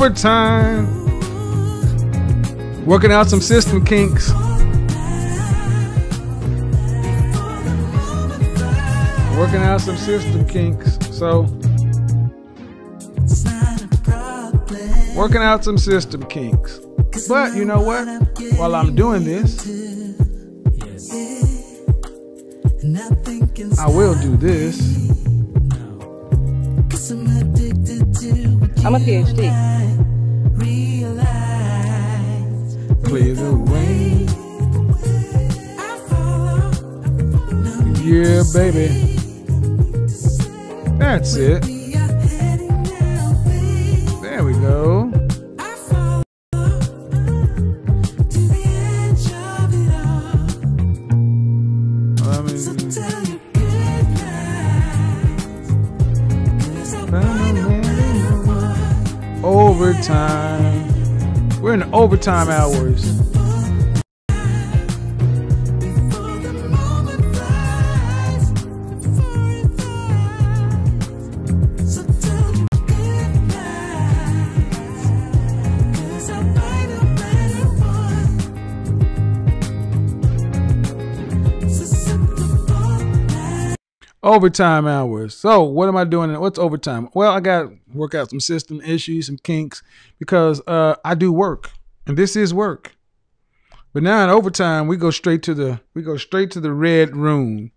overtime. Working out some system kinks. Working out some system kinks. So, working out some system kinks. But you know what? While I'm doing this, I will do this. I'm a PhD. Clear the way. Yeah, baby. That's it. There we go. Overtime. We're in the overtime hours. Overtime hours. So what am I doing? What's overtime? Well, I got to work out some system issues, some kinks, because I do work, and this is work. But now in overtime, we go straight to the red room.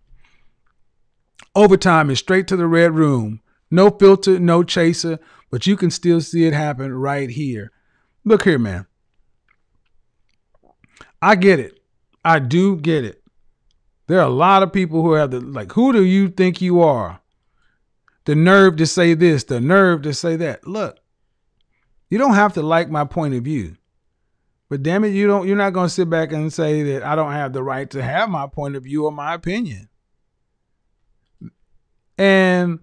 Overtime is straight to the red room. No filter, no chaser, but you can still see it happen right here. Look here, man. I get it. I do get it. There are a lot of people who have who do you think you are? The nerve to say this, the nerve to say that. Look, you don't have to like my point of view, but damn it, you're not going to sit back and say that I don't have the right to have my point of view or my opinion. And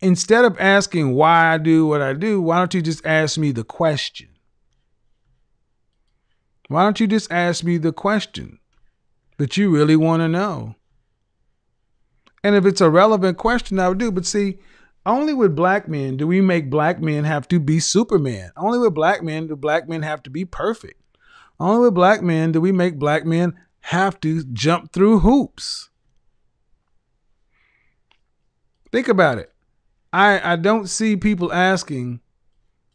instead of asking why I do what I do, why don't you just ask me the question? Why don't you just ask me the question that you really want to know? And if it's a relevant question, I would do. But see, only with black men do we make black men have to be Superman. Only with black men do black men have to be perfect. Only with black men do we make black men have to jump through hoops. Think about it. I don't see people asking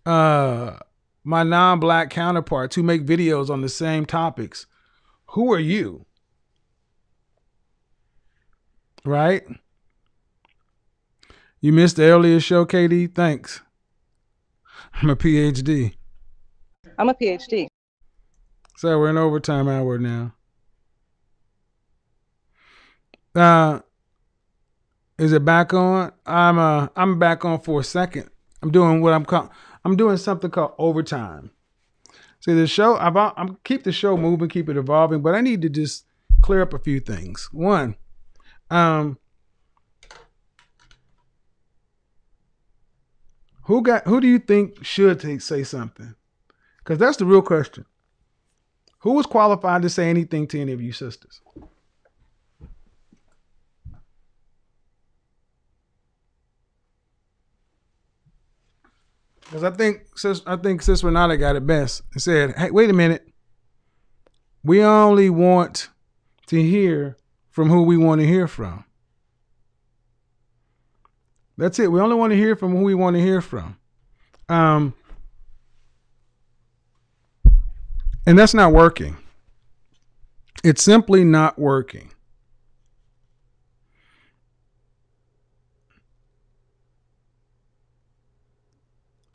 my non-black counterparts who make videos on the same topics, who are you? Right? You missed the earlier show, KD? Thanks. I'm a PhD. I'm a PhD. So we're in overtime hour now. Is it back on? I'm back on for a second. I'm doing something called overtime. See, the show, I'm keep the show moving, keep it evolving, but I need to just clear up a few things. One, who do you think should say something? Because that's the real question. Who was qualified to say anything to any of you sisters? Because I think Sis Renata got it best and said, hey, wait a minute. We only want to hear from who we want to hear from. That's it. We only want to hear from who we want to hear from. And that's not working. It's simply not working.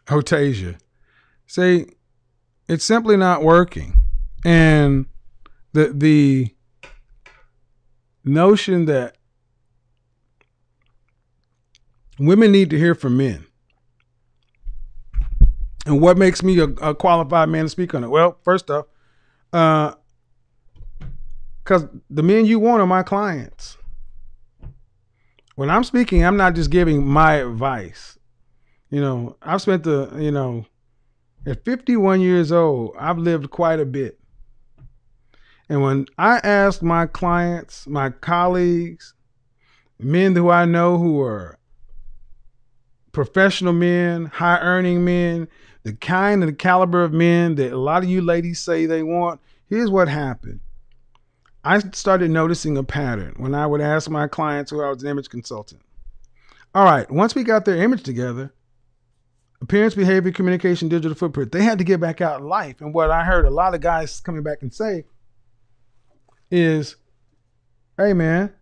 Hotasia. See, it's simply not working. And the notion that women need to hear from men. And what makes me a qualified man to speak on it? Well, first off, because the men you want are my clients. When I'm speaking, I'm not just giving my advice. You know, I've spent at 51 years old, I've lived quite a bit. And when I ask my clients, my colleagues, men who I know who are professional men, high earning men, the kind and the caliber of men that a lot of you ladies say they want. Here's what happened. I started noticing a pattern when I would ask my clients who I was an image consultant. All right, once we got their image together, appearance, behavior, communication, digital footprint, they had to get back out in life. And what I heard a lot of guys coming back and say is, hey man,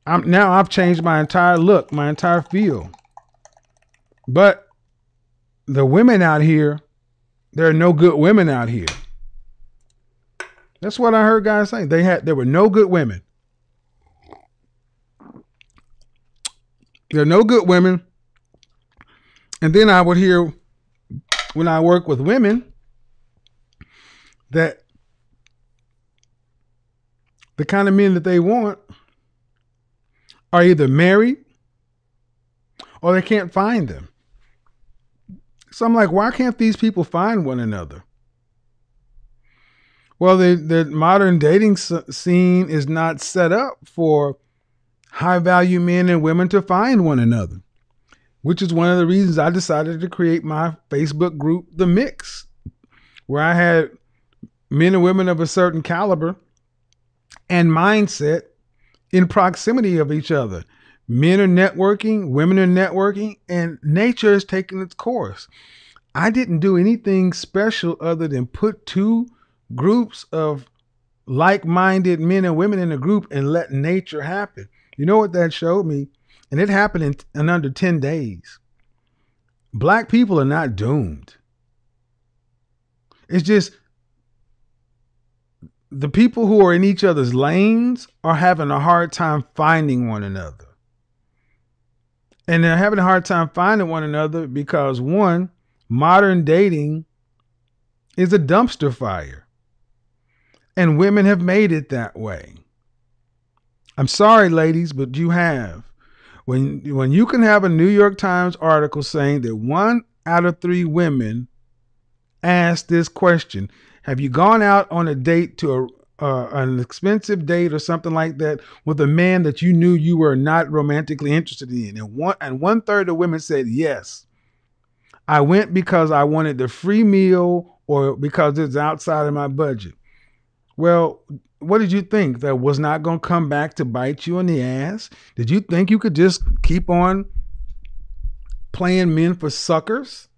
I've changed my entire look, my entire feel. But the women out here, there are no good women out here. That's what I heard guys say. There were no good women. There are no good women. And then I would hear when I work with women that the kind of men that they want are either married or they can't find them. So I'm like, why can't these people find one another? Well, the modern dating scene is not set up for high value men and women to find one another, which is one of the reasons I decided to create my Facebook group, The Mix, where I had men and women of a certain caliber and mindset in proximity of each other. Men are networking, women are networking, and nature is taking its course. I didn't do anything special other than put two groups of like-minded men and women in a group and let nature happen. You know what that showed me? And it happened in under 10 days. Black people are not doomed. It's just the people who are in each other's lanes are having a hard time finding one another. And they're having a hard time finding one another because, one, modern dating is a dumpster fire. And women have made it that way. I'm sorry, ladies, but you have. When you can have a New York Times article saying that 1 out of 3 women ask this question, have you gone out on a date to an expensive date or something like that with a man that you knew you were not romantically interested in? And 1/3 of women said yes. I went because I wanted the free meal or because it's outside of my budget. Well, what did you think? That was not going to come back to bite you in the ass? Did you think you could just keep on playing men for suckers?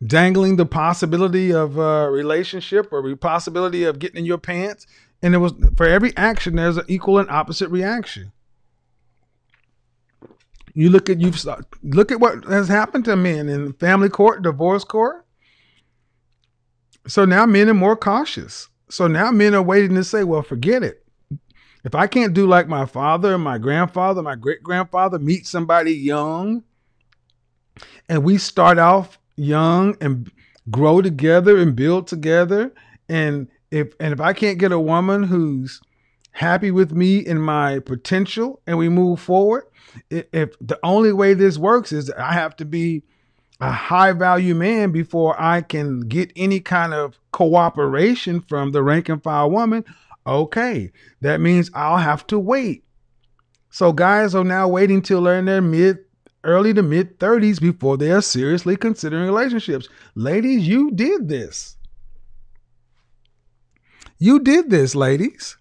Dangling the possibility of a relationship or the possibility of getting in your pants? And it was, for every action, there's an equal and opposite reaction. Look at what has happened to men in family court, divorce court. So now men are more cautious. So now men are waiting to say, well, forget it. If I can't do like my father, my grandfather, my great-grandfather, meet somebody young, and we start off young and grow together and build together. And if I can't get a woman who's happy with me and my potential and we move forward, if the only way this works is that I have to be a high value man before I can get any kind of cooperation from the rank and file woman, okay, that means I'll have to wait. So guys are now waiting till they're in their early to mid 30s before they are seriously considering relationships. Ladies, you did this. You did this, ladies.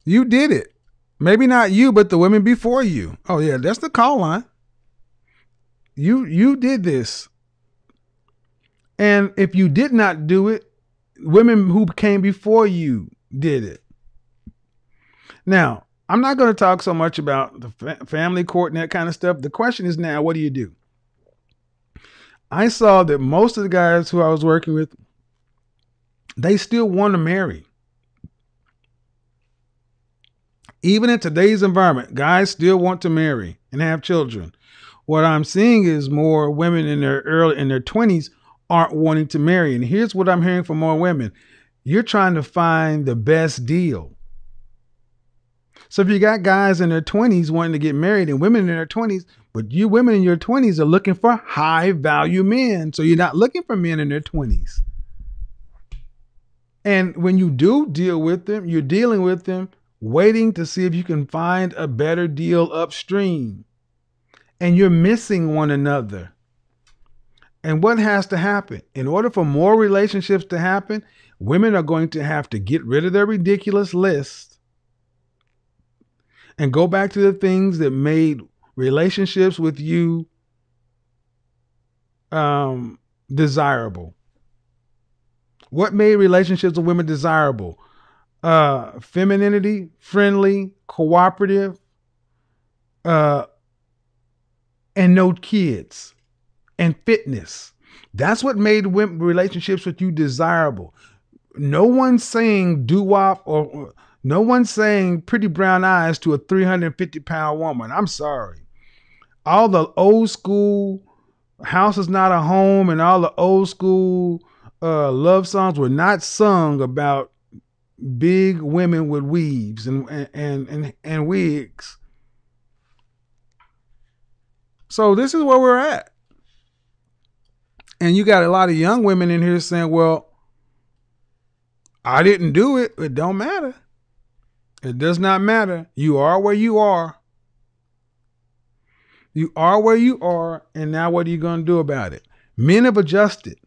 You did it. Maybe not you, but the women before you. Oh yeah, that's the call line. You did this. And if you did not do it, women who came before you did it. Now, I'm not going to talk so much about the family court and that kind of stuff. The question is now, what do you do? I saw that most of the guys who I was working with, they still want to marry. Even in today's environment, guys still want to marry and have children. What I'm seeing is more women in their 20s aren't wanting to marry. And here's what I'm hearing from more women. You're trying to find the best deal. So if you got guys in their 20s wanting to get married and women in their 20s, but you women in your 20s are looking for high value men. So you're not looking for men in their 20s. And when you do deal with them, you're dealing with them waiting to see if you can find a better deal upstream. and you're missing one another. And what has to happen? In order for more relationships to happen, women are going to have to get rid of their ridiculous list and go back to the things that made relationships with you desirable. What made relationships with women desirable? Femininity, friendly, cooperative, uh, and no kids, and fitness. That's what made women, relationships with you desirable. No one's saying doo wop or no one's saying pretty brown eyes to a 350-pound woman. I'm sorry. All the old school house is not a home and all the old school love songs were not sung about big women with weaves and wigs. So this is where we're at. And you got a lot of young women in here saying, well, I didn't do it. It don't matter. It does not matter. You are where you are. You are where you are. And now what are you going to do about it? Men have adjusted.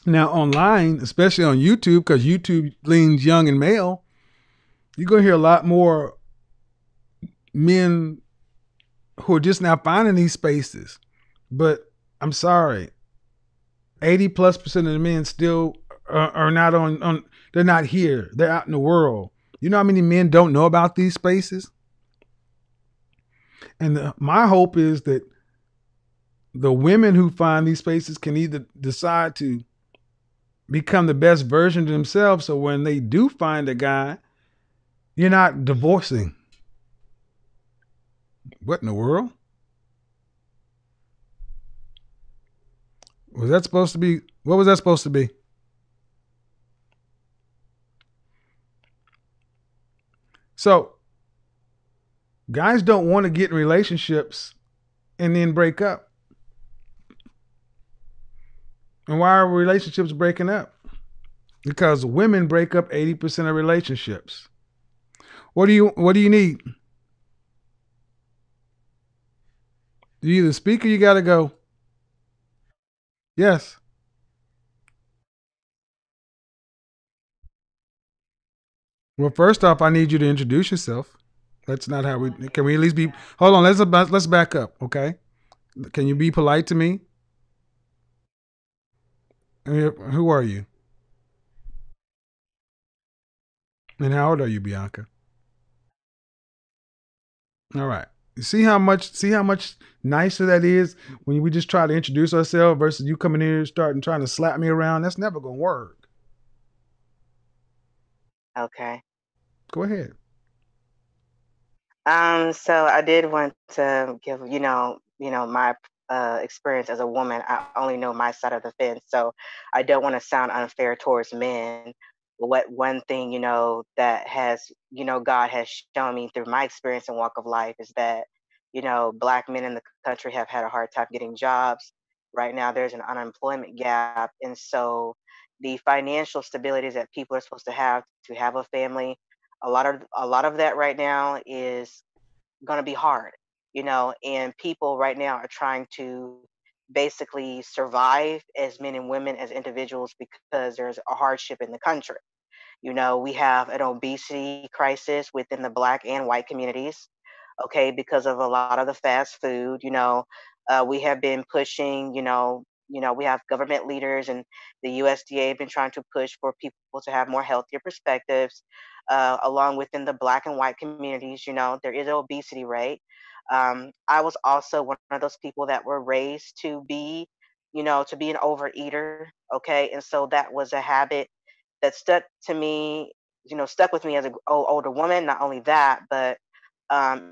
Now online, especially on YouTube, because YouTube leans young and male, you're going to hear a lot more men who are just now finding these spaces. But I'm sorry, 80+% of the men still are not on, they're not here. They're out in the world. You know how many men don't know about these spaces? And my hope is that the women who find these spaces can either decide to become the best version of themselves, so when they do find a guy, you're not divorcing. What in the world? Was that supposed to be? What was that supposed to be? So, guys don't want to get in relationships and then break up. And why are relationships breaking up? Because women break up 80% of relationships. What do you need? You either speak or you gotta go. Yes. Well, first off, I need you to introduce yourself. That's not how we. Can we at least be? Hold on. Let's back up. Okay. Can you be polite to me? Who are you? And how old are you, Bianca? All right. See how much nicer that is when we just try to introduce ourselves versus you coming here starting trying to slap me around. That's never gonna work. Okay. Go ahead. So I did want to give, my experience as a woman. I only know my side of the fence, so I don't want to sound unfair towards men. What one thing, that has, God has shown me through my experience and walk of life is that, black men in the country have had a hard time getting jobs. Right now, there's an unemployment gap, and so the financial stabilities that people are supposed to have a family, a lot of that right now is going to be hard, and people right now are trying to basically survive as men and women as individuals because there's a hardship in the country. We have an obesity crisis within the black and white communities, okay, because of a lot of the fast food. We have been pushing, we have government leaders and the USDA have been trying to push for people to have more healthier perspectives, along within the black and white communities. There is an obesity rate. I was also one of those people that were raised to be an overeater, okay, and so that was a habit that stuck with me as a older woman. Not only that, but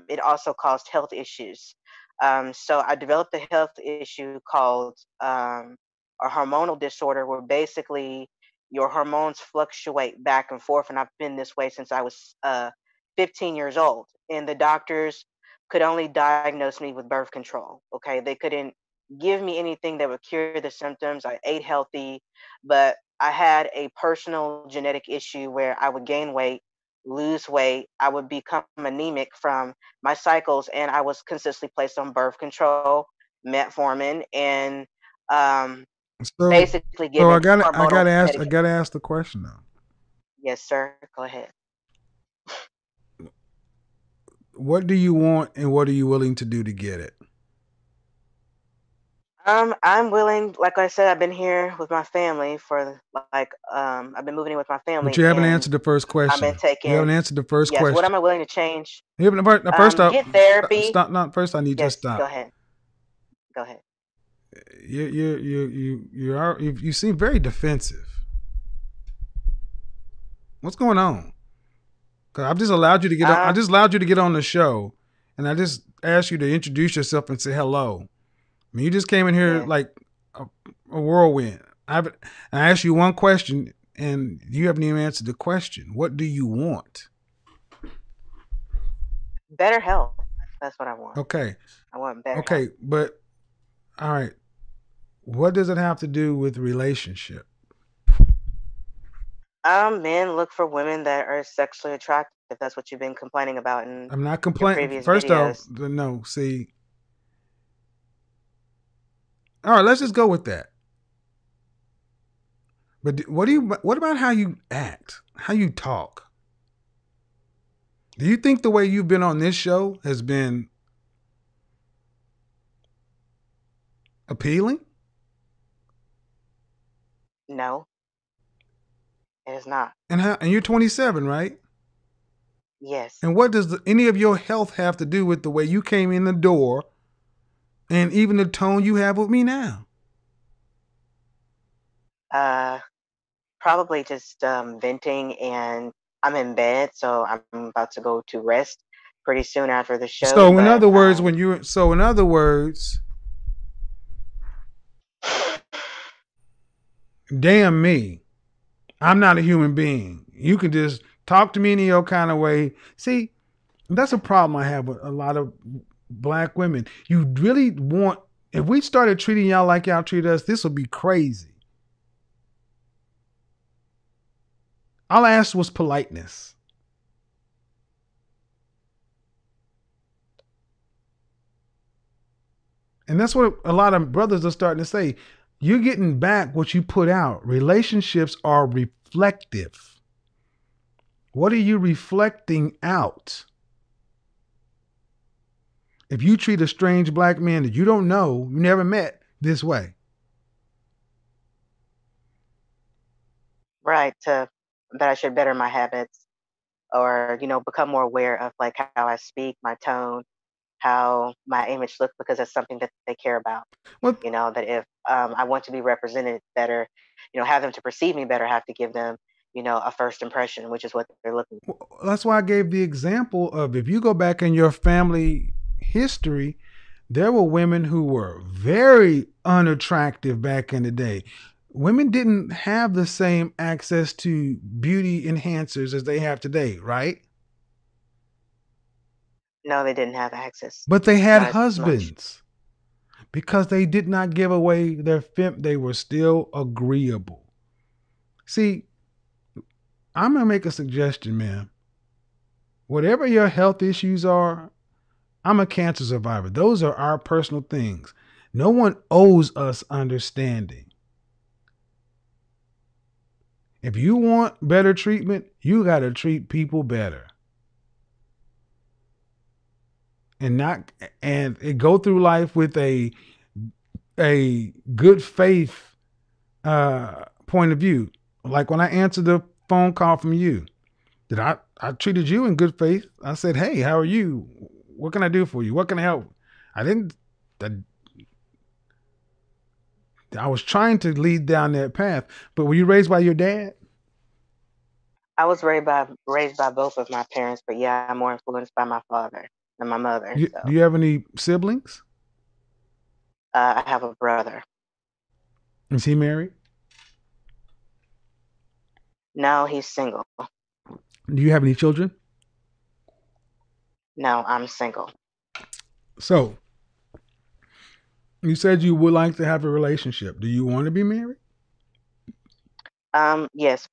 it also caused health issues. So I developed a health issue called a hormonal disorder, where basically your hormones fluctuate back and forth. And I've been this way since I was 15 years old. And the doctors could only diagnose me with birth control. Okay. They couldn't give me anything that would cure the symptoms. I ate healthy, but I had a personal genetic issue where I would gain weight lose weight, I would become anemic from my cycles, and I was consistently placed on birth control, metformin, and um, So, basically so given I hormonal medication. gotta ask the question now. Yes, sir. Go ahead. What do you want, and what are you willing to do to get it? I'm willing. Like I said, I've been here with my family for I've been moving in with my But family, you haven't and answered the first I've been question. You haven't taking. answered the first Yes. What question. am I willing to change? You haven't. First up, Get therapy. stop. Not first. I need you to Yes. Go stop. ahead. Go ahead. You seem very defensive. What's going on? Cause I've just allowed you to get on. I Um. just allowed you to get on the show, and I just asked you to introduce yourself and say hello. I mean, you just came in here Yeah. like a whirlwind. I asked you one question, and you haven't even answered the question. What do you want? Better health. That's what I want. Okay, I want better health. okay, but all right. What does it have to do with relationship? Men look for women that are sexually attractive. That's what you've been complaining about in I'm not your complaining. previous First off, videos. no. See, all right. Let's just go with that. But what do you? What about how you act? How you talk? Do you think the way you've been on this show has been appealing? No, it is not. And you're 27, right? Yes. And what does any of your health have to do with the way you came in the door, and even the tone you have with me now? Uh, Probably just venting, and I'm in bed, so I'm about to go to rest pretty soon after the show. So in But other words, in other words, damn me, I'm not a human being. You can just talk to me in your kind of way. See, that's a problem I have with a lot of black women. You really want, if we started treating y'all like y'all treat us, this would be crazy. All I asked was politeness. And that's what a lot of brothers are starting to say. You're getting back what you put out. Relationships are reflective. What are you reflecting out? If you treat a strange black man that you don't know, you never met this way. right, to that I should better my habits, or become more aware of like how I speak, my tone, how my image looks, because it's something that they care about. Well, That if I want to be represented better, have them to perceive me better, I have to give them, a first impression, which is what they're looking for. that's why I gave the example of, if you go back in your family history, there were women who were very unattractive back in the day. Women didn't have the same access to beauty enhancers as they have today, right? No, they didn't have access. But they had Not as much. husbands because they did not give away their they were still agreeable. See, I'm going to make a suggestion, man. Whatever your health issues are, I'm a cancer survivor. Those are our personal things. No one owes us understanding. If you want better treatment, you got to treat people better. And go through life with a good faith point of view. Like when I answered the phone call from you, that I treated you in good faith. I said, "Hey, how are you? What can I do for you? What can I help?" I didn't. I was trying to lead down that path. But were you raised by your dad? I was raised by both of my parents, but yeah, I'm more influenced by my father and my mother. Do So you have any siblings? I have a brother. Is he married? No, he's single. Do you have any children? No, I'm single. So you said you would like to have a relationship. Do you want to be married? Yes,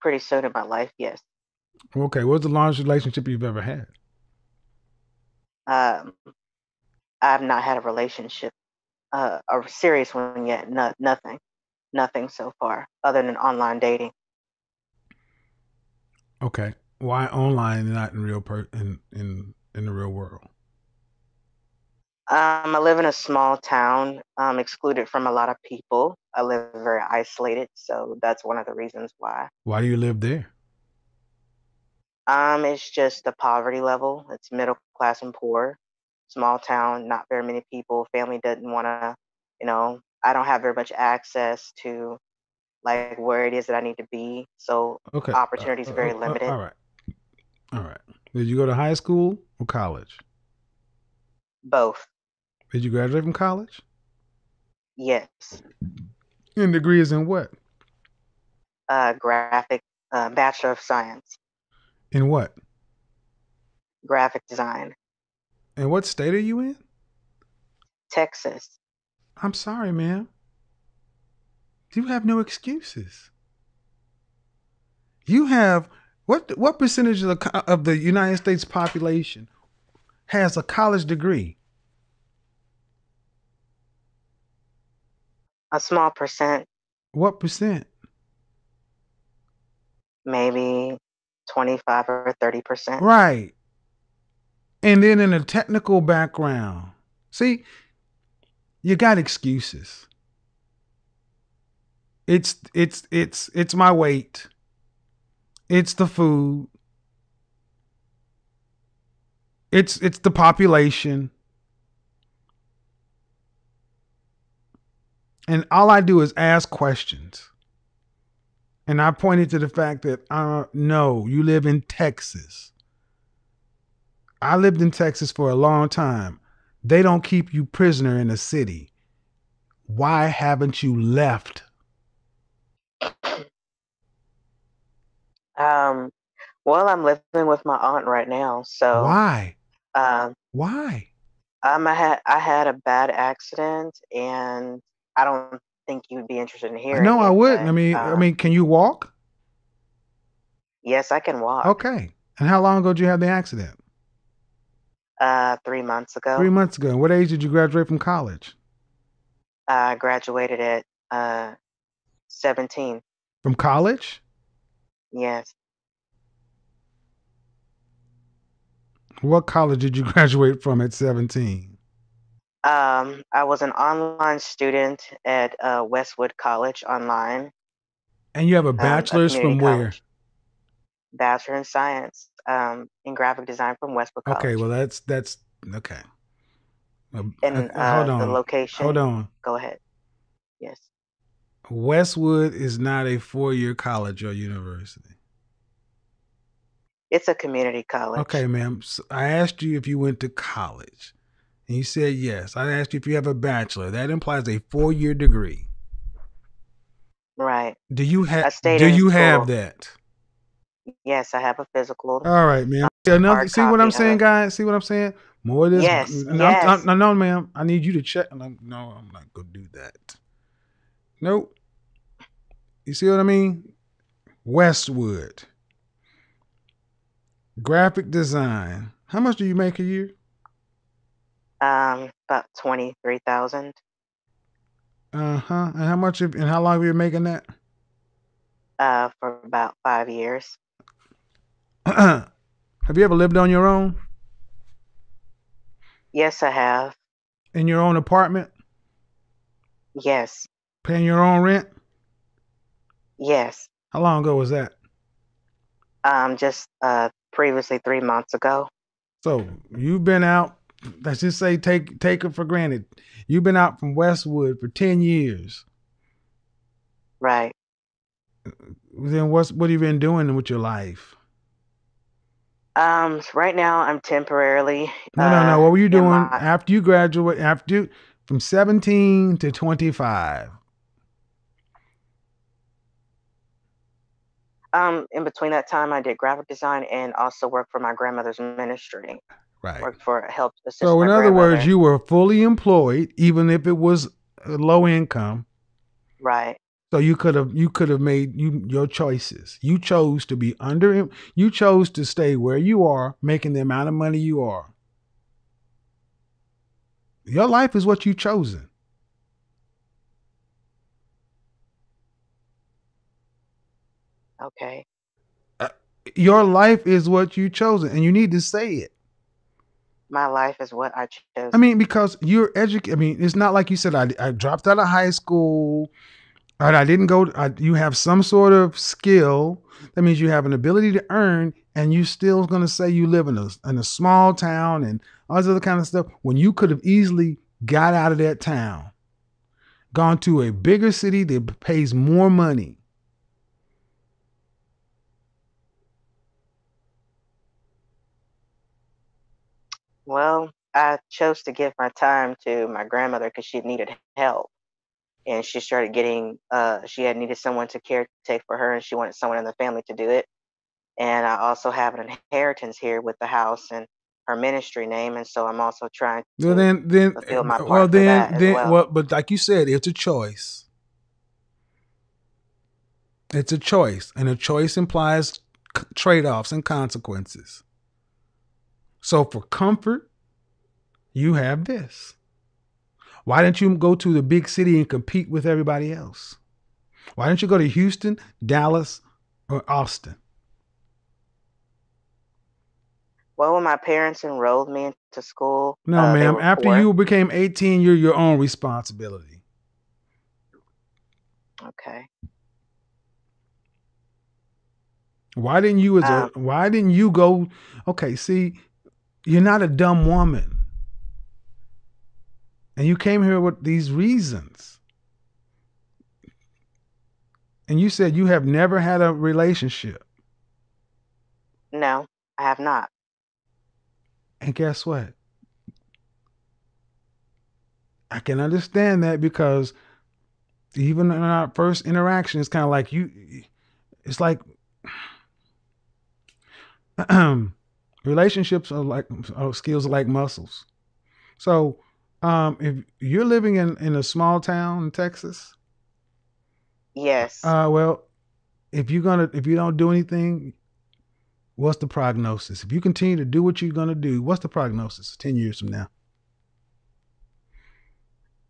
pretty soon in my life, yes. Okay, what's the longest relationship you've ever had? Um, I've not had a relationship, a serious one yet. No, nothing so far, other than online dating. Okay, why online and not in in the real world? I live in a small town, excluded from a lot of people. I live very isolated, so that's one of the reasons why. Why do you live there? It's just the poverty level. It's middle class and poor. Small town, not very many people. Family doesn't want to, I don't have very much access to like where it is that I need to be. So Okay, opportunities are very limited. all right, all right. Did you go to high school or college? Both. Did you graduate from college? Yes. And degree is in what? Graphic, Bachelor of Science, In what? graphic design, And what state are you in? Texas. I'm sorry, ma'am. You have no excuses. You have what percentage of the United States population has a college degree? A small percent, What percent? maybe 25 or 30%. Right. And then in a technical background. See, you got excuses. It's my weight. It's the food. It's the population. And all I do is ask questions. And I pointed to the fact that no, you live in Texas. I lived in Texas for a long time. They don't keep you prisoner in a city. Why haven't you left? Um, well, I'm living with my aunt right now, so Why? um, Why? I had a bad accident, and I don't think you'd be interested in hearing No, I it, wouldn't. but I mean, can you walk? yes, I can walk. Okay. And how long ago did you have the accident? 3 months 3 ago, months ago. And what age did you graduate from college? I graduated at 17. From college? Yes. What college did you graduate from at 17? I was an online student at Westwood College online, And you have a a bachelor's community from where? college, Bachelor in Science in graphic design from Westwood Okay, College. well that's okay. And Hold the on. Hold location, on. go ahead. Yes. Westwood is not a 4-year college or university. It's a community college. Okay, ma'am. So I asked you if you went to college, and you said yes. I asked you if you have a bachelor. That implies a 4-year degree. Right. Do you have I stayed Do in you have school. that? Yes, I have a physical, All right, ma'am. Another. hard See what I'm copy of saying, it. guys. See what I'm saying. More of this. Yes, yes. No, ma'am. I need you to check. No, I'm not gonna do that. Nope. You see what I mean? Westwood graphic design. How much do you make a year? About 23,000. And how much? And how long have you been making that? For about 5 years. Have you ever lived on your own Yes, I have. in your own apartment, Yes, paying your own rent? yes. How long ago was that? Just previously 3 months ago. So you've been out. Let's just say take it for granted. You've been out from Westwood for 10 years. Right. Then what have you been doing with your life? Right now I'm temporarily No. What were you in doing my after you graduate? From 17 to 25. in between that time I did graphic design and also worked for my grandmother's ministry. Right. Worked for help assist So my in other words, grandmother. you were fully employed, even if it was low income. Right. So you could have made your choices. You chose to be under him. You chose to stay where you are, making the amount of money you are. Your life is what you've chosen. Okay. Your life is what you chosen, and you need to say it. My life is what I chose. I mean, because you're educated. I mean, it's not like you said, I dropped out of high school, and I didn't go. You have some sort of skill. That means you have an ability to earn, and you still going to say you live in a small town and all this other kind of stuff when you could have easily got out of that town, gone to a bigger city that pays more money. Well, I chose to give my time to my grandmother because she needed help. And she started getting, she had needed someone to caretake for her, and she wanted someone in the family to do it. And I also have an inheritance here with the house and her ministry name. And so I'm also trying Well, to then, fulfill my well, part for that as well. well, but like you said, it's a choice. It's a choice, and a choice implies trade-offs and consequences. So for comfort, you have this. Why didn't you go to the big city and compete with everybody else? Why didn't you go to Houston, Dallas, or Austin? Well, when my parents enrolled me into school, No, they ma'am. were After poor. you became 18, you're your own responsibility. Okay. Why didn't you go? Okay, see, you're not a dumb woman. And you came here with these reasons. And you said you have never had a relationship. No, I have not. And guess what? I can understand that because even in our first interaction, it's kind of like it's like relationships skills are like muscles. So if you're living in a small town in Texas, Yes. well, if you don't do anything, what's the prognosis? If you continue to do what you're gonna do, what's the prognosis 10 years from now?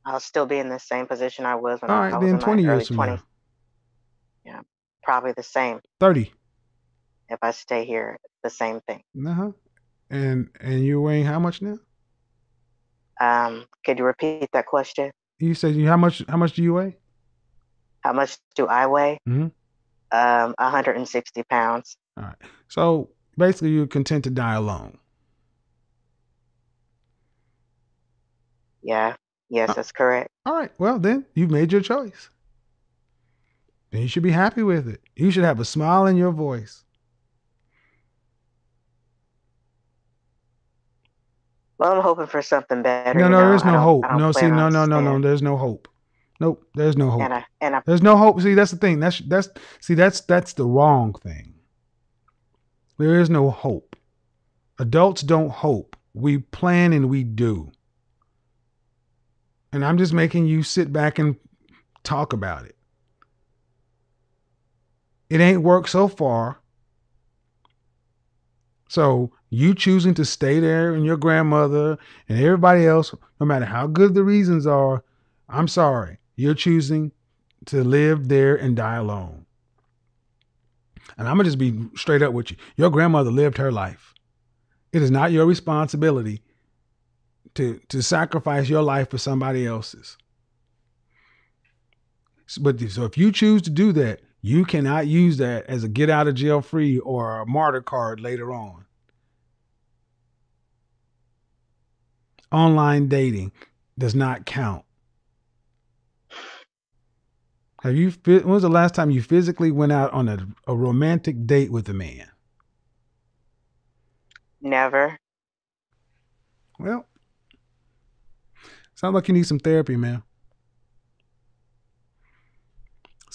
I'll still be in the same position I was when All I right, was then in my 20 years early from 20s. now, Yeah, probably the same 30. if I stay here. The same thing. Uh-huh. And you're weighing how much now? Could you repeat that question? You said how much do you weigh? How much do I weigh? Mm-hmm. 160 pounds. All right. So basically, you're content to die alone. Yeah. Yes, Uh, that's correct. all right. Well, then you've made your choice. Then you should be happy with it. You should have a smile in your voice. Well, I'm hoping for something better. No, no, there's I no don't. I hope. don't No, see, plan on no. staying. There's no hope. Nope. There's no hope. And I. There's no hope. See, that's the thing. That's the wrong thing. There is no hope. Adults don't hope. We plan and we do. And I'm just making you sit back and talk about it. It ain't worked so far. So you choosing to stay there and your grandmother and everybody else, no matter how good the reasons are, I'm sorry. You're choosing to live there and die alone. And I'm going to just be straight up with you. Your grandmother lived her life. It is not your responsibility to sacrifice your life for somebody else's. But so if you choose to do that, you cannot use that as a get out of jail free or a martyr card later on. Online dating does not count. When was the last time you physically went out on a romantic date with a man? Never. Well, sounds like you need some therapy, man.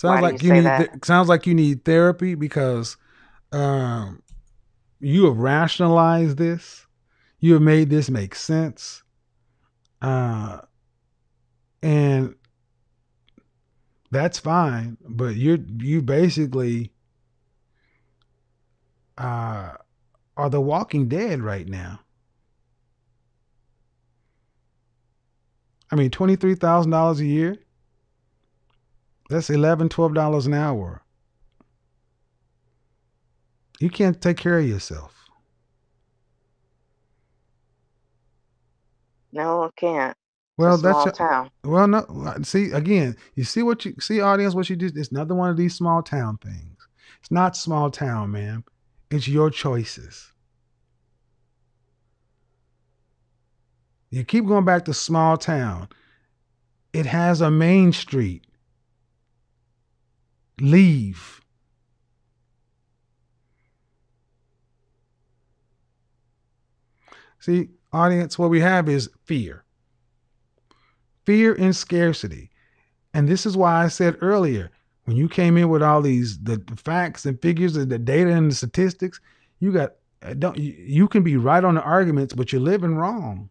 Why do you say that? Sounds like you need therapy because you have rationalized this. You have made this make sense. And That's fine, but you basically are the Walking Dead right now. I mean, $23,000 a year. That's $11, $12 an hour. You can't take care of yourself. No, I can't. It's a Well, that's small town. well, no. See again. You see what you see, audience. What you did. It's another one of these small town things. It's not small town, ma'am. It's your choices. You keep going back to small town. It has a main street. Leave. See, audience, what we have is fear. Fear and scarcity. And this is why I said earlier, when you came in with all these the facts and figures and the data and the statistics, you got don't you can be right on the arguments, but you're living wrong.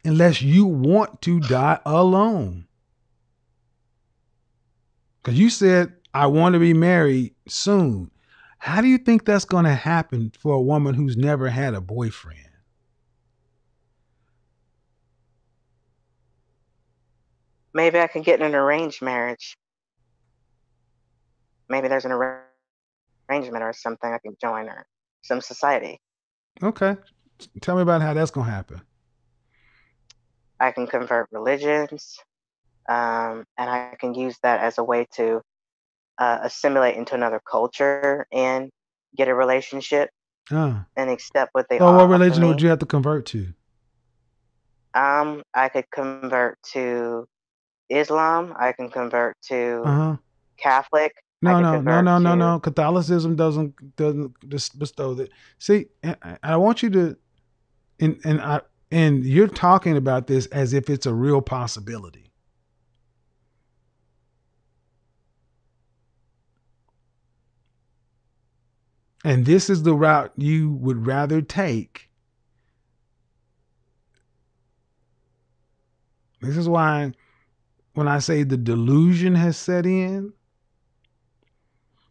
Unless you want to die alone. Because you said, I want to be married soon. How do you think that's going to happen for a woman who's never had a boyfriend? Maybe I can get an arranged marriage. Maybe there's an arrangement or something I can join or some society. Okay. Tell me about how that's going to happen. I can convert religions, and I can use that as a way to assimilate into another culture and get a relationship Uh, and accept what they so what offer religion would me. you have to convert to? I could convert to Islam. I can convert to Uh-huh. Catholic. I No, could no, no, convert no, no, to no. Catholicism doesn't just bestow that. See, I want you to, and you're talking about this as if it's a real possibility. And this is the route you would rather take. This is why when I say the delusion has set in,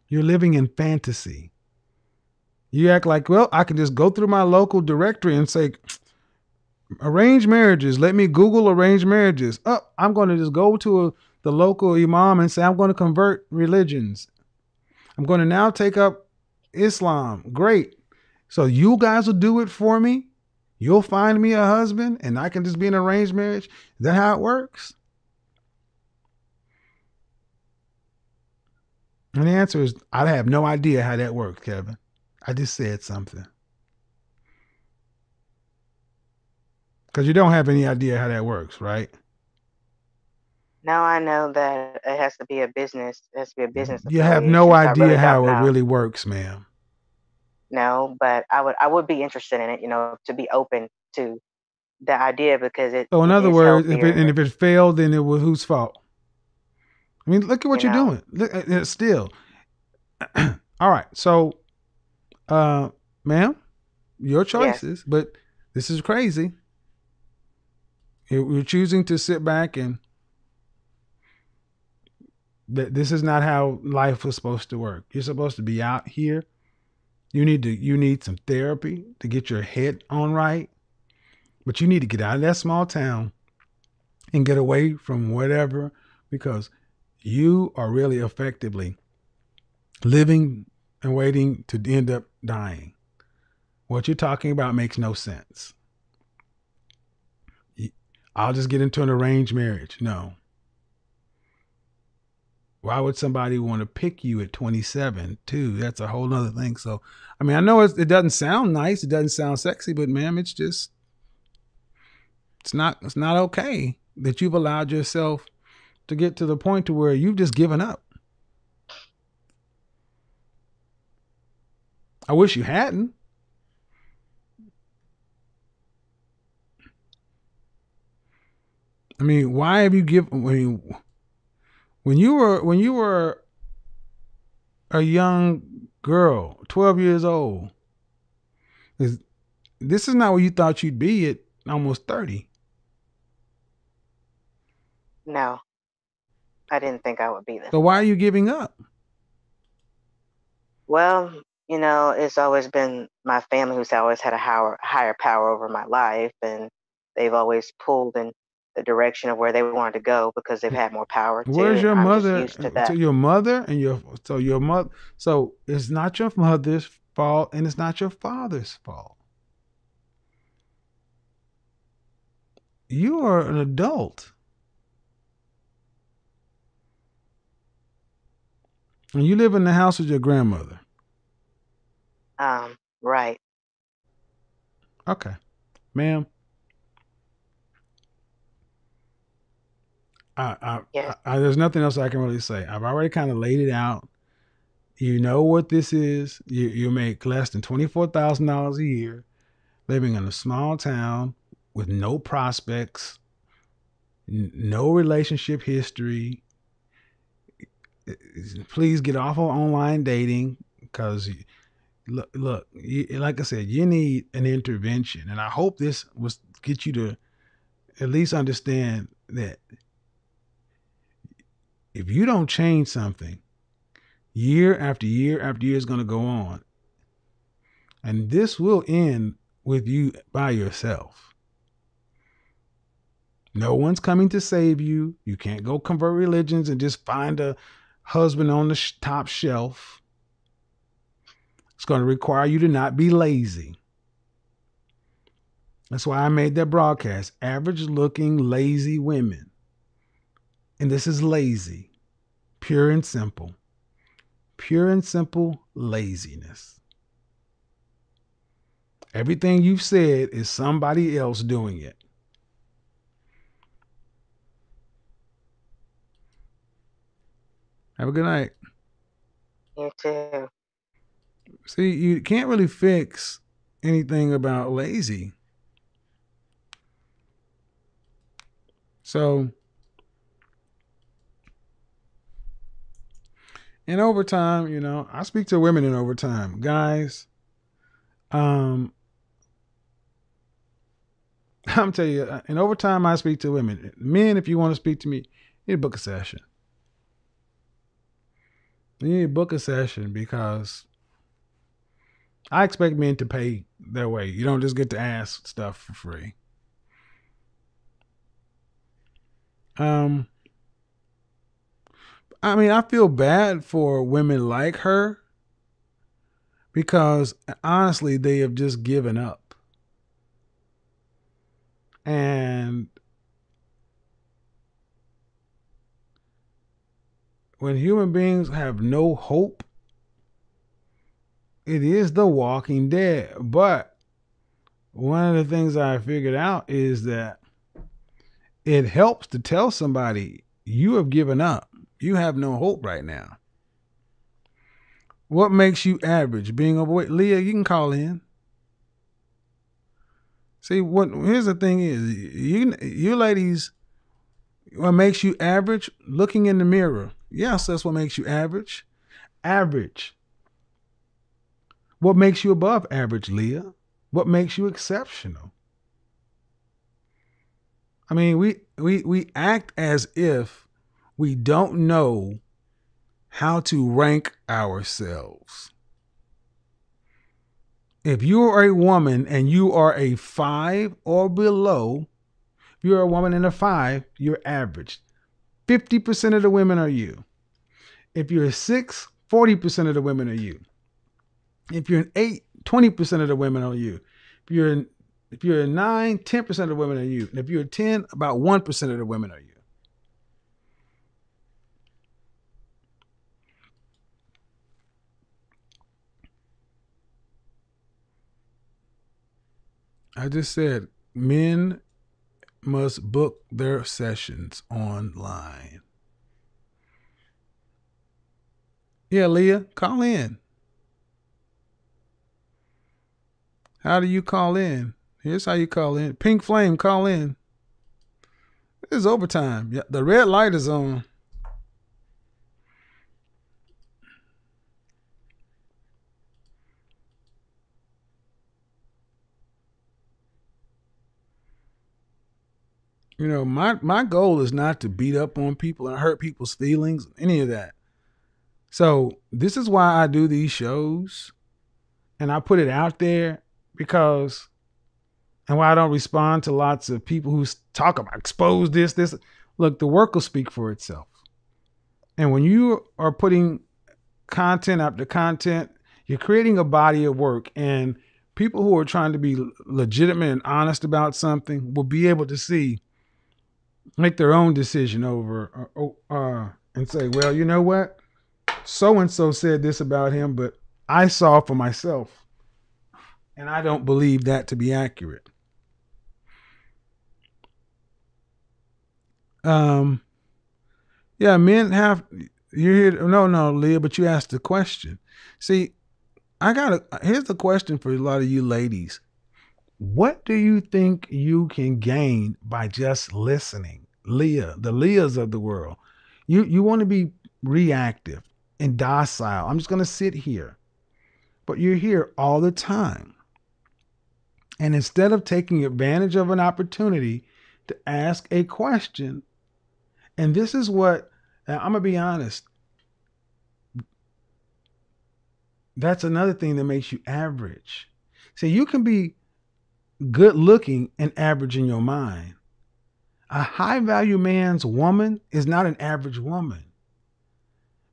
you're living in fantasy. You act like, well, I can just go through my local directory and say, arranged marriages. Let me Google arranged marriages. Oh, I'm going to just go to the local imam and say, I'm going to convert religions. I'm going to now take up Islam. Great. So you guys will do it for me. You'll find me a husband and I can just be in an arranged marriage. Is that how it works? And the answer is, I have no idea how that works, Kevin. I just said something. Because you don't have any idea how that works, right? now I know that it has to be a business. It has to be a business You have no affiliation. So I really idea don't how it know. really works, ma'am. No, but I would be interested in it. To be open to the idea because it So in other is words, if healthier. it failed, then it was whose fault? I mean, look at You what you're know, doing. Look, still. All right. So, ma'am, your yes. choices, but this is crazy. You're choosing to sit back and this is not how life was supposed to work. You're supposed to be out here. You need some therapy to get your head on right, but you need to get out of that small town and get away from whatever because you are really effectively living and waiting to end up dying. What you're talking about makes no sense. I'll just get into an arranged marriage. No. Why would somebody want to pick you at 27 too? That's a whole nother thing. So, I mean, I know it doesn't sound nice. It doesn't sound sexy, but ma'am, it's not okay that you've allowed yourself to get to the point to where you've just given up. I wish you hadn't. I mean, why have you given? I mean, when you were a young girl, 12 years old, this is not where you thought you'd be at almost 30. No, I didn't think I would be this So why are way. you giving up? Well, it's always been my family who's always had a higher power over my life, and they've always pulled in the direction of where they wanted to go because they've had more power too, Where's and your I'm just mother? used to So that. your mother and your mother. So it's not your mother's fault, and it's not your father's fault. You are an adult, and you live in the house with your grandmother. Right. Okay, ma'am. Yes. There's nothing else I can really say. I've already kind of laid it out. You know what this is. You make less than $24,000 a year, living in a small town with no prospects, no relationship history. Please get off of online dating because look, like I said, you need an intervention, and I hope this was get you to at least understand that if you don't change something, year after year after year is going to go on, and this will end with you by yourself. No one's coming to save you. You can't go convert religions and just find a husband on the top shelf. It's going to require you to not be lazy. That's why I made that broadcast. Average looking, lazy women. And this is lazy, pure and simple. Pure and simple laziness. Everything you've said is somebody else doing it. Have a good night. You too. See, you can't really fix anything about lazy. So, in overtime, I speak to women in overtime. Guys, um, I'm telling you, in overtime, I speak to women. Men, if you want to speak to me, you need to book a session. You need to book a session because I expect men to pay their way. You don't just get to ask stuff for free. Um, I feel bad for women like her because honestly, they have just given up. And when human beings have no hope, it is the walking dead. But one of the things I figured out is that it helps to tell somebody you have given up. You have no hope right now. What makes you average? Being overweight. Leah, you can call in. See, here's the thing is, you ladies, what makes you average? Looking in the mirror. Yes, that's what makes you average. Average. What makes you above average, Leah? What makes you exceptional? We act as if we don't know how to rank ourselves. If you are a woman and you are a 5 or below, if you're a woman in a 5, you're average. 50% of the women are you. If you're a 6, 40% of the women are you. If you're an 8, 20% of the women are you. If you're a 9, 10% of the women are you. And if you're a 10, about 1% of the women are you. I just said men must book their sessions online. Yeah, Leah, call in. How do you call in? Here's how you call in. Pink Flame, call in. It's overtime. Yeah, the red light is on. You know, my goal is not to beat up on people and hurt people's feelings, any of that. So this is why I do these shows and I put it out there because, and why I don't respond to lots of people who talk about expose this. Look, the work will speak for itself. And when you are putting content after content, you're creating a body of work, and people who are trying to be legitimate and honest about something will be able to make their own decision over and say, well, you know what? So-and-so said this about him, but I saw for myself, and I don't believe that to be accurate. Yeah, men have, you're here. No, Leah, but you asked the question. See, here's the question for a lot of you ladies. What do you think you can gain by just listening? Leah, the Leahs of the world. You want to be reactive and docile. I'm just going to sit here. But you're here all the time. And instead of taking advantage of an opportunity to ask a question, and this is what, I'm going to be honest, that's another thing that makes you average. See, you can be good looking and average in your mind. A high value man's woman is not an average woman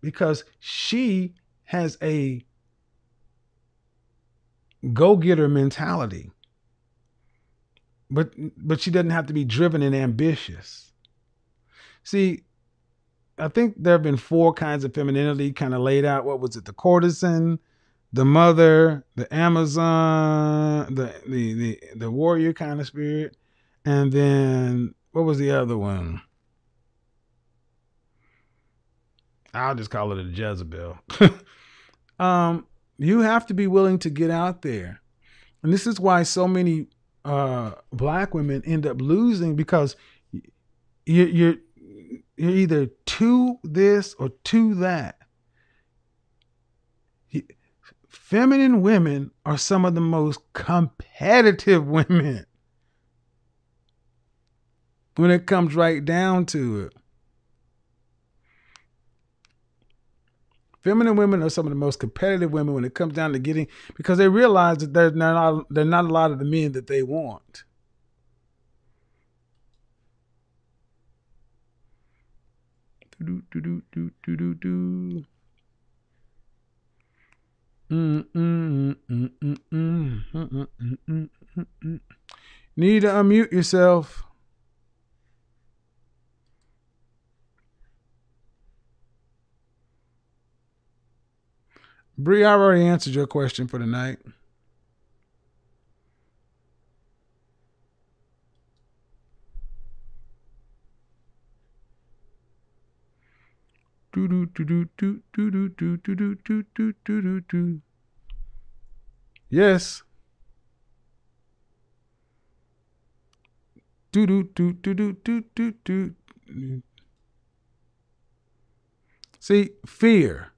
because she has a go-getter mentality. But she doesn't have to be driven and ambitious. See, I think there have been 4 kinds of femininity kind of laid out. What was it? The courtesan, the mother, the Amazon, the warrior kind of spirit, and then what was the other one? I'll just call it a Jezebel. You have to be willing to get out there, and this is why so many black women end up losing, because you're either to this or to that. Feminine women are some of the most competitive women when it comes right down to it. Feminine women are some of the most competitive women when it comes down to getting, because they realize that they're not a lot of the men that they want. Need to unmute yourself. Bree, I already answered your question for the night. Yes. See, fear.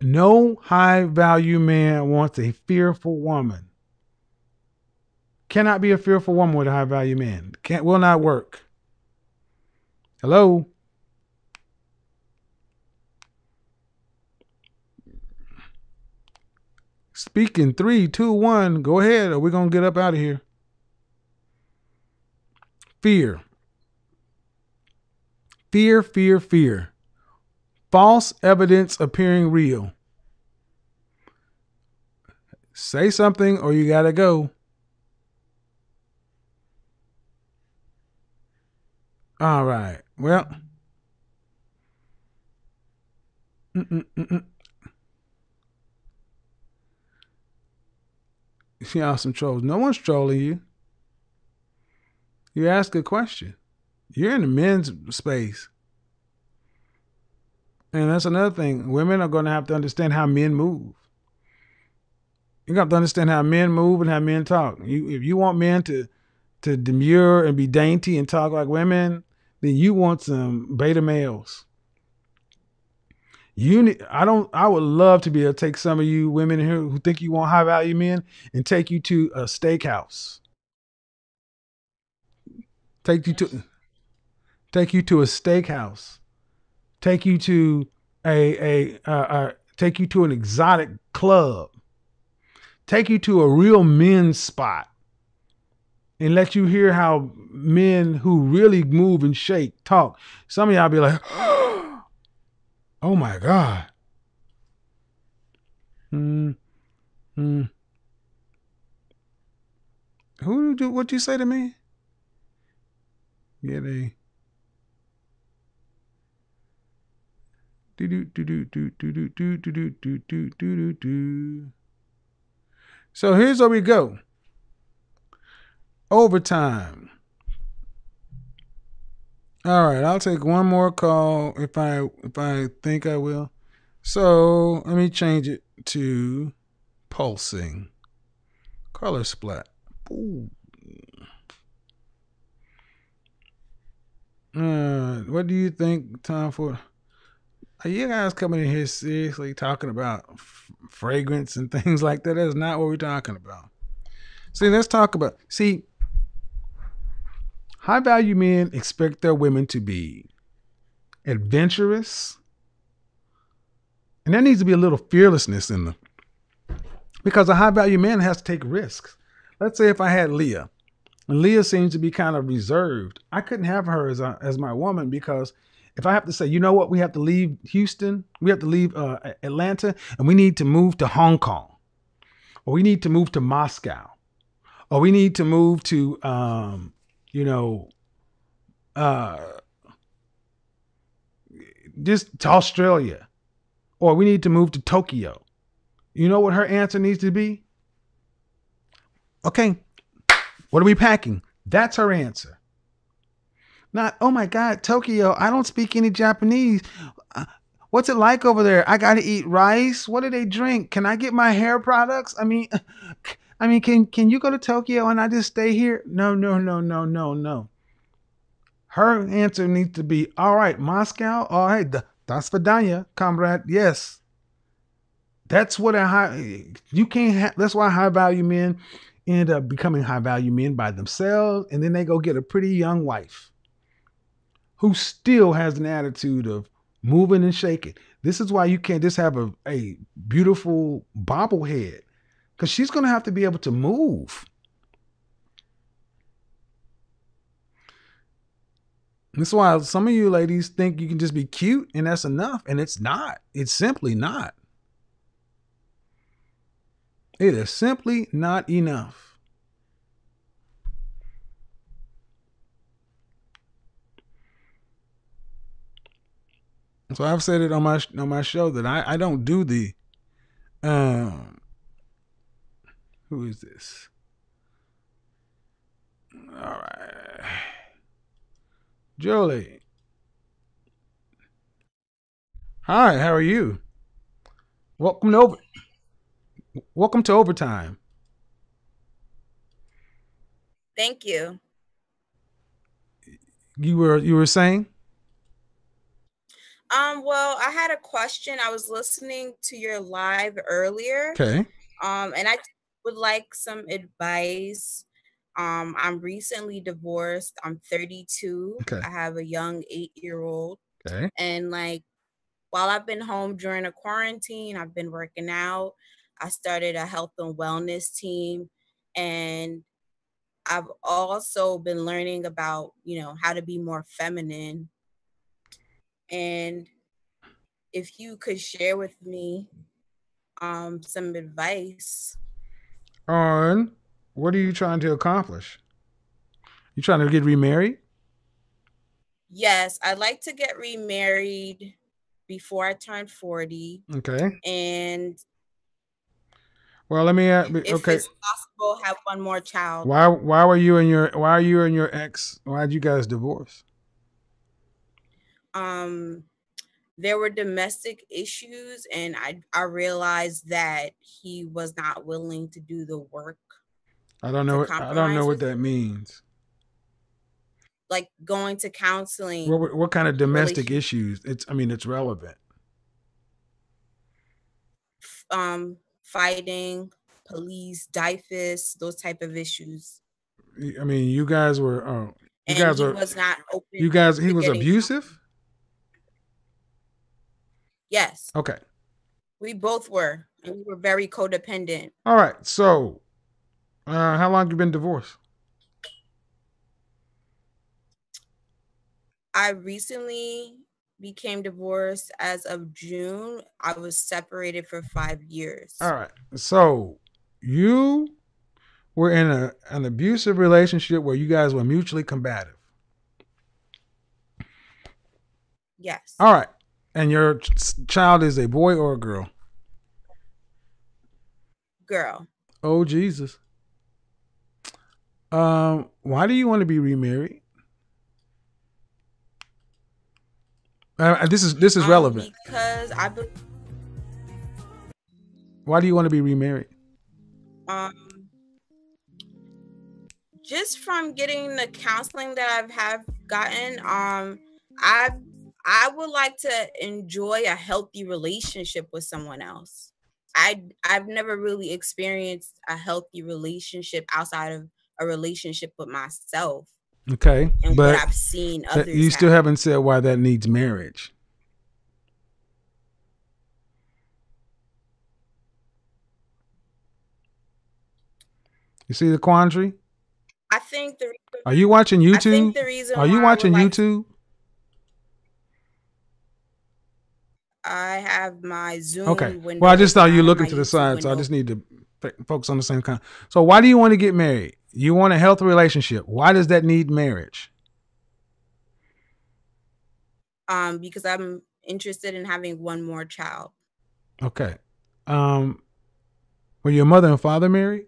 No high value man wants a fearful woman. Cannot be a fearful woman with a high value man. Will not work. Hello? Speaking 3, 2, 1. Go ahead, or we're going to get up out of here. Fear. Fear, fear, fear. False evidence appearing real. Say something or you got to go. All right. Well. See how some trolls. No one's trolling you. You ask a question. You're in the men's space. And that's another thing. Women are going to have to understand how men move. You got to understand how men move and how men talk. If you want men to demure and be dainty and talk like women, then you want some beta males. I would love to be able to take some of you women here who think you want high value men and take you to a steakhouse. take you to take you to a steakhouse, take you to take you to an exotic club, take you to a real men's spot, and let you hear how men who really move and shake talk. Some of y'all be like, oh my God. Mm-hmm. What'd you say to me? Yeah, they do do do do do do do do do do do do. So here's where we go. Overtime. All right, I'll take one more call if I think I will. So let me change it to pulsing. Color splat. Ooh. What do you think? Time for? Are you guys coming in here seriously talking about fragrance and things like that? That's not what we're talking about. See, let's talk about. See, high value men expect their women to be adventurous, and there needs to be a little fearlessness in them, because a high value man has to take risks. Let's say if I had Leah, and Leah seems to be kind of reserved, I couldn't have her as my woman, because if I have to say, you know what, we have to leave Houston, we have to leave Atlanta, and we need to move to Hong Kong, or we need to move to Moscow, or we need to move to, just to Australia, or we need to move to Tokyo. You know what her answer needs to be? Okay, what are we packing? That's her answer. Not, oh my God, Tokyo, I don't speak any Japanese. What's it like over there? I got to eat rice. What do they drink? Can I get my hair products? I mean, can you go to Tokyo and I just stay here? No, no, no, no, no, no. Her answer needs to be, all right, Moscow. All right, das vidanya, comrade. Yes. That's what you can't that's why high value men end up becoming high value men by themselves. And then they go get a pretty young wife who still has an attitude of moving and shaking. This is why you can't just have a beautiful bobblehead, because she's going to have to be able to move. That's why some of you ladies think you can just be cute and that's enough. And it's not. It's simply not. It is simply not enough. So I've said it on my show that I don't do the who is this? All right. Jolie. Hi, how are you? Welcome to overtime. Thank you. You were saying? Well, I had a question. I was listening to your live earlier. Okay. And I would like some advice. I'm recently divorced. I'm 32. Okay. I have a young 8-year-old. Okay. And like, while I've been home during a quarantine, I've been working out. I started a health and wellness team, and I've also been learning about, how to be more feminine. And if you could share with me some advice. On what are you trying to accomplish? You trying to get remarried? Yes, I'd like to get remarried before I turn 40. Okay. And well, let me ask. if Okay. it's possible, have one more child. Why are you and your ex? Why did you guys divorce? There were domestic issues, and I realized that he was not willing to do the work. I don't know what that means. Like going to counseling. What kind of domestic issues? It's relevant. Fighting, police, DIFUS, those type of issues. You guys were You and guys he are, was not open you guys, he to was getting. abusive? Yes, Okay. we both were, and we were very codependent. All right. So, how long you been divorced? I recently became divorced as of June. I was separated for 5 years. All right. So, you were in an abusive relationship where you guys were mutually combative. Yes. All right. And your child is a boy or a girl? Girl. Oh, Jesus. Why do you want to be remarried? This is relevant. Because Why do you want to be remarried? Just from getting the counseling that I've gotten, I would like to enjoy a healthy relationship with someone else. I've never really experienced a healthy relationship outside of a relationship with myself. Okay, and but what I've seen others you still haven't said why that needs marriage. You see the quandary? I think Are you watching YouTube? I think the reason Are you watching YouTube? I have my Zoom window. Well, I just thought you were looking to the side, so I just need to focus on the same kind. So why do you want to get married? You want a healthy relationship. Why does that need marriage? Because I'm interested in having one more child. Okay. Were your mother and father married?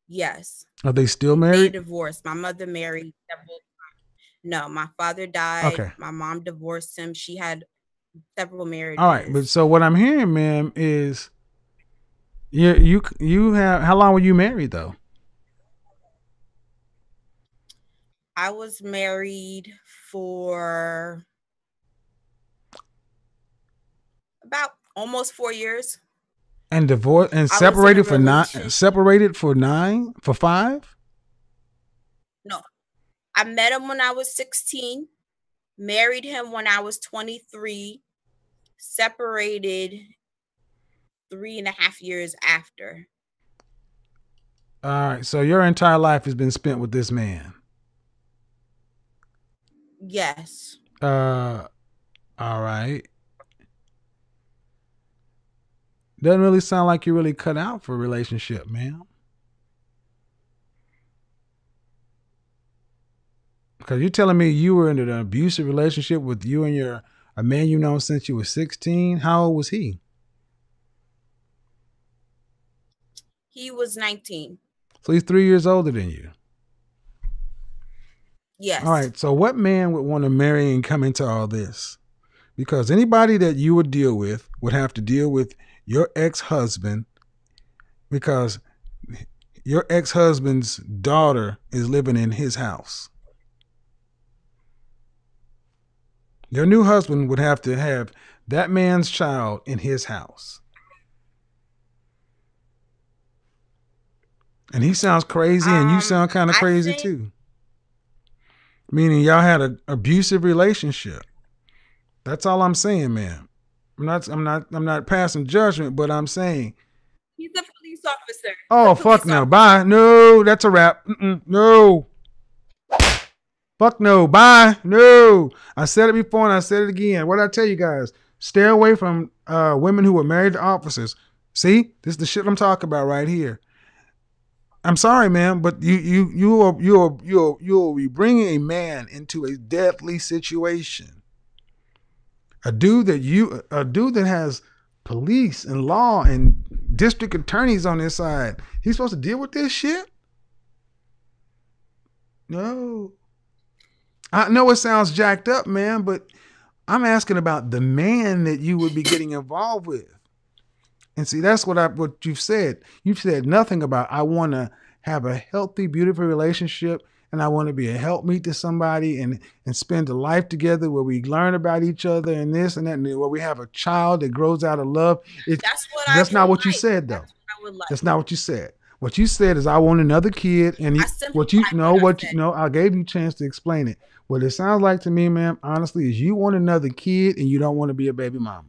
Yes. Are they still married? They divorced. My mother married several times. No, my father died. Okay. My mom divorced him. She had several marriages. All right, but so what I'm hearing, ma'am, is you have, how long were you married though? I was married for about almost 4 years. And divorced and separated for 9? Separated for 9? For 5? No, I met him when I was 16. Married him when I was 23. Separated 3.5 years after. All right, so your entire life has been spent with this man. Yes. All right. Doesn't really sound like you're really cut out for a relationship, ma'am. Because you're telling me you were in an abusive relationship with you and a man you know since you were 16. How old was he? He was 19. So he's 3 years older than you. Yes. All right. So what man would want to marry and come into all this? Because anybody that you would deal with would have to deal with your ex-husband, because your ex-husband's daughter is living in his house. Your new husband would have to have that man's child in his house. And he sounds crazy and you sound kind of crazy too. Meaning y'all had an abusive relationship. That's all I'm saying, man. I'm not passing judgment, but I'm saying. He's a police officer. Oh, fuck no. Bye. No, that's a wrap. No. Fuck no. Bye. No. I said it before and I said it again. What did I tell you guys? Stay away from women who are married to officers. See? This is the shit I'm talking about right here. I'm sorry, man, but you'll be bringing a man into a deadly situation. A dude that has police and law and district attorneys on his side. He's supposed to deal with this shit? No. I know it sounds jacked up, man, but I'm asking about the man that you would be getting involved with. And see, that's what you've said. You've said nothing about, I want to have a healthy, beautiful relationship, and I want to be a helpmeet to somebody and spend a life together where we learn about each other and this and that, and where we have a child that grows out of love. That's not what you said, though. That's not what you said. What you said is, I want another kid, and I simplified what I said. I gave you a chance to explain it. What it sounds like to me, ma'am, honestly, is you want another kid and you don't want to be a baby mama.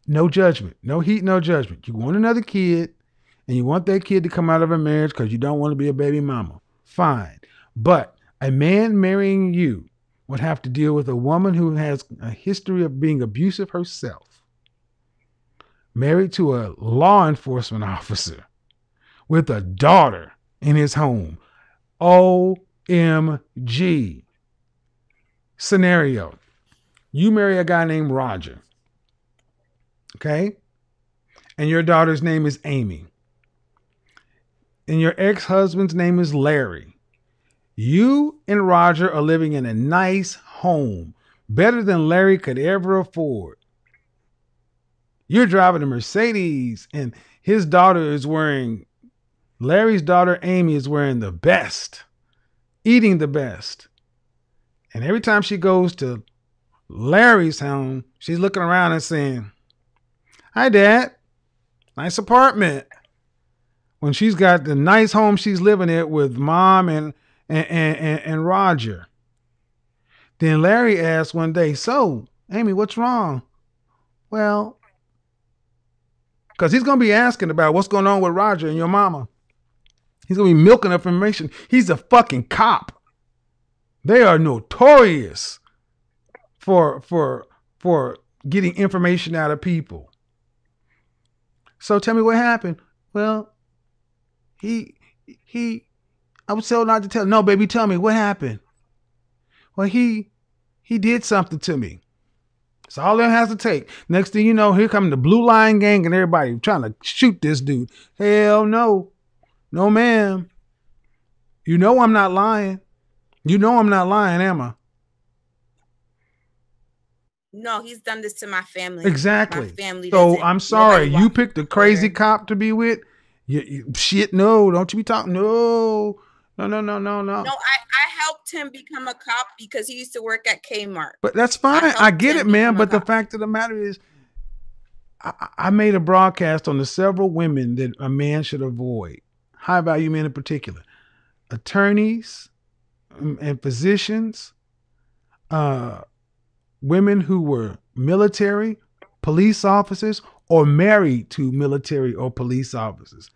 No judgment, no heat, no judgment. You want another kid, and you want that kid to come out of a marriage because you don't want to be a baby mama. Fine. But a man marrying you would have to deal with a woman who has a history of being abusive herself, married to a law enforcement officer with a daughter in his home. OMG. Scenario. You marry a guy named Roger. Okay? And your daughter's name is Amy. And your ex-husband's name is Larry. You and Roger are living in a nice home, better than Larry could ever afford. You're driving a Mercedes, and his daughter is wearing, Larry's daughter Amy is wearing the best, eating the best. And every time she goes to Larry's home, she's looking around and saying, "Hi, Dad. Nice apartment." When she's got the nice home she's living in with Mom and Roger. Then Larry asked one day, "So, Amy, what's wrong?" Well, because he's going to be asking about what's going on with Roger and your mama. He's going to be milking up information. He's a fucking cop. They are notorious for getting information out of people. So tell me what happened. Well, I was told not to tell. No, baby, tell me what happened. Well, he did something to me. That's all it has to take. Next thing you know, here come the Blue Line Gang and everybody trying to shoot this dude. Hell no. No, ma'am. You know I'm not lying. You know I'm not lying, am I? No, he's done this to my family. Exactly. My family. So I'm sorry. You picked a crazy cop to be with? Shit, no. Don't you be talking. No. No. No, I helped him become a cop because he used to work at Kmart. But that's fine. I get it, man. But the fact of the matter is, I made a broadcast on the several women that a man should avoid. High value men in particular. Attorneys and physicians, women who were military, police officers, or married to military or police officers.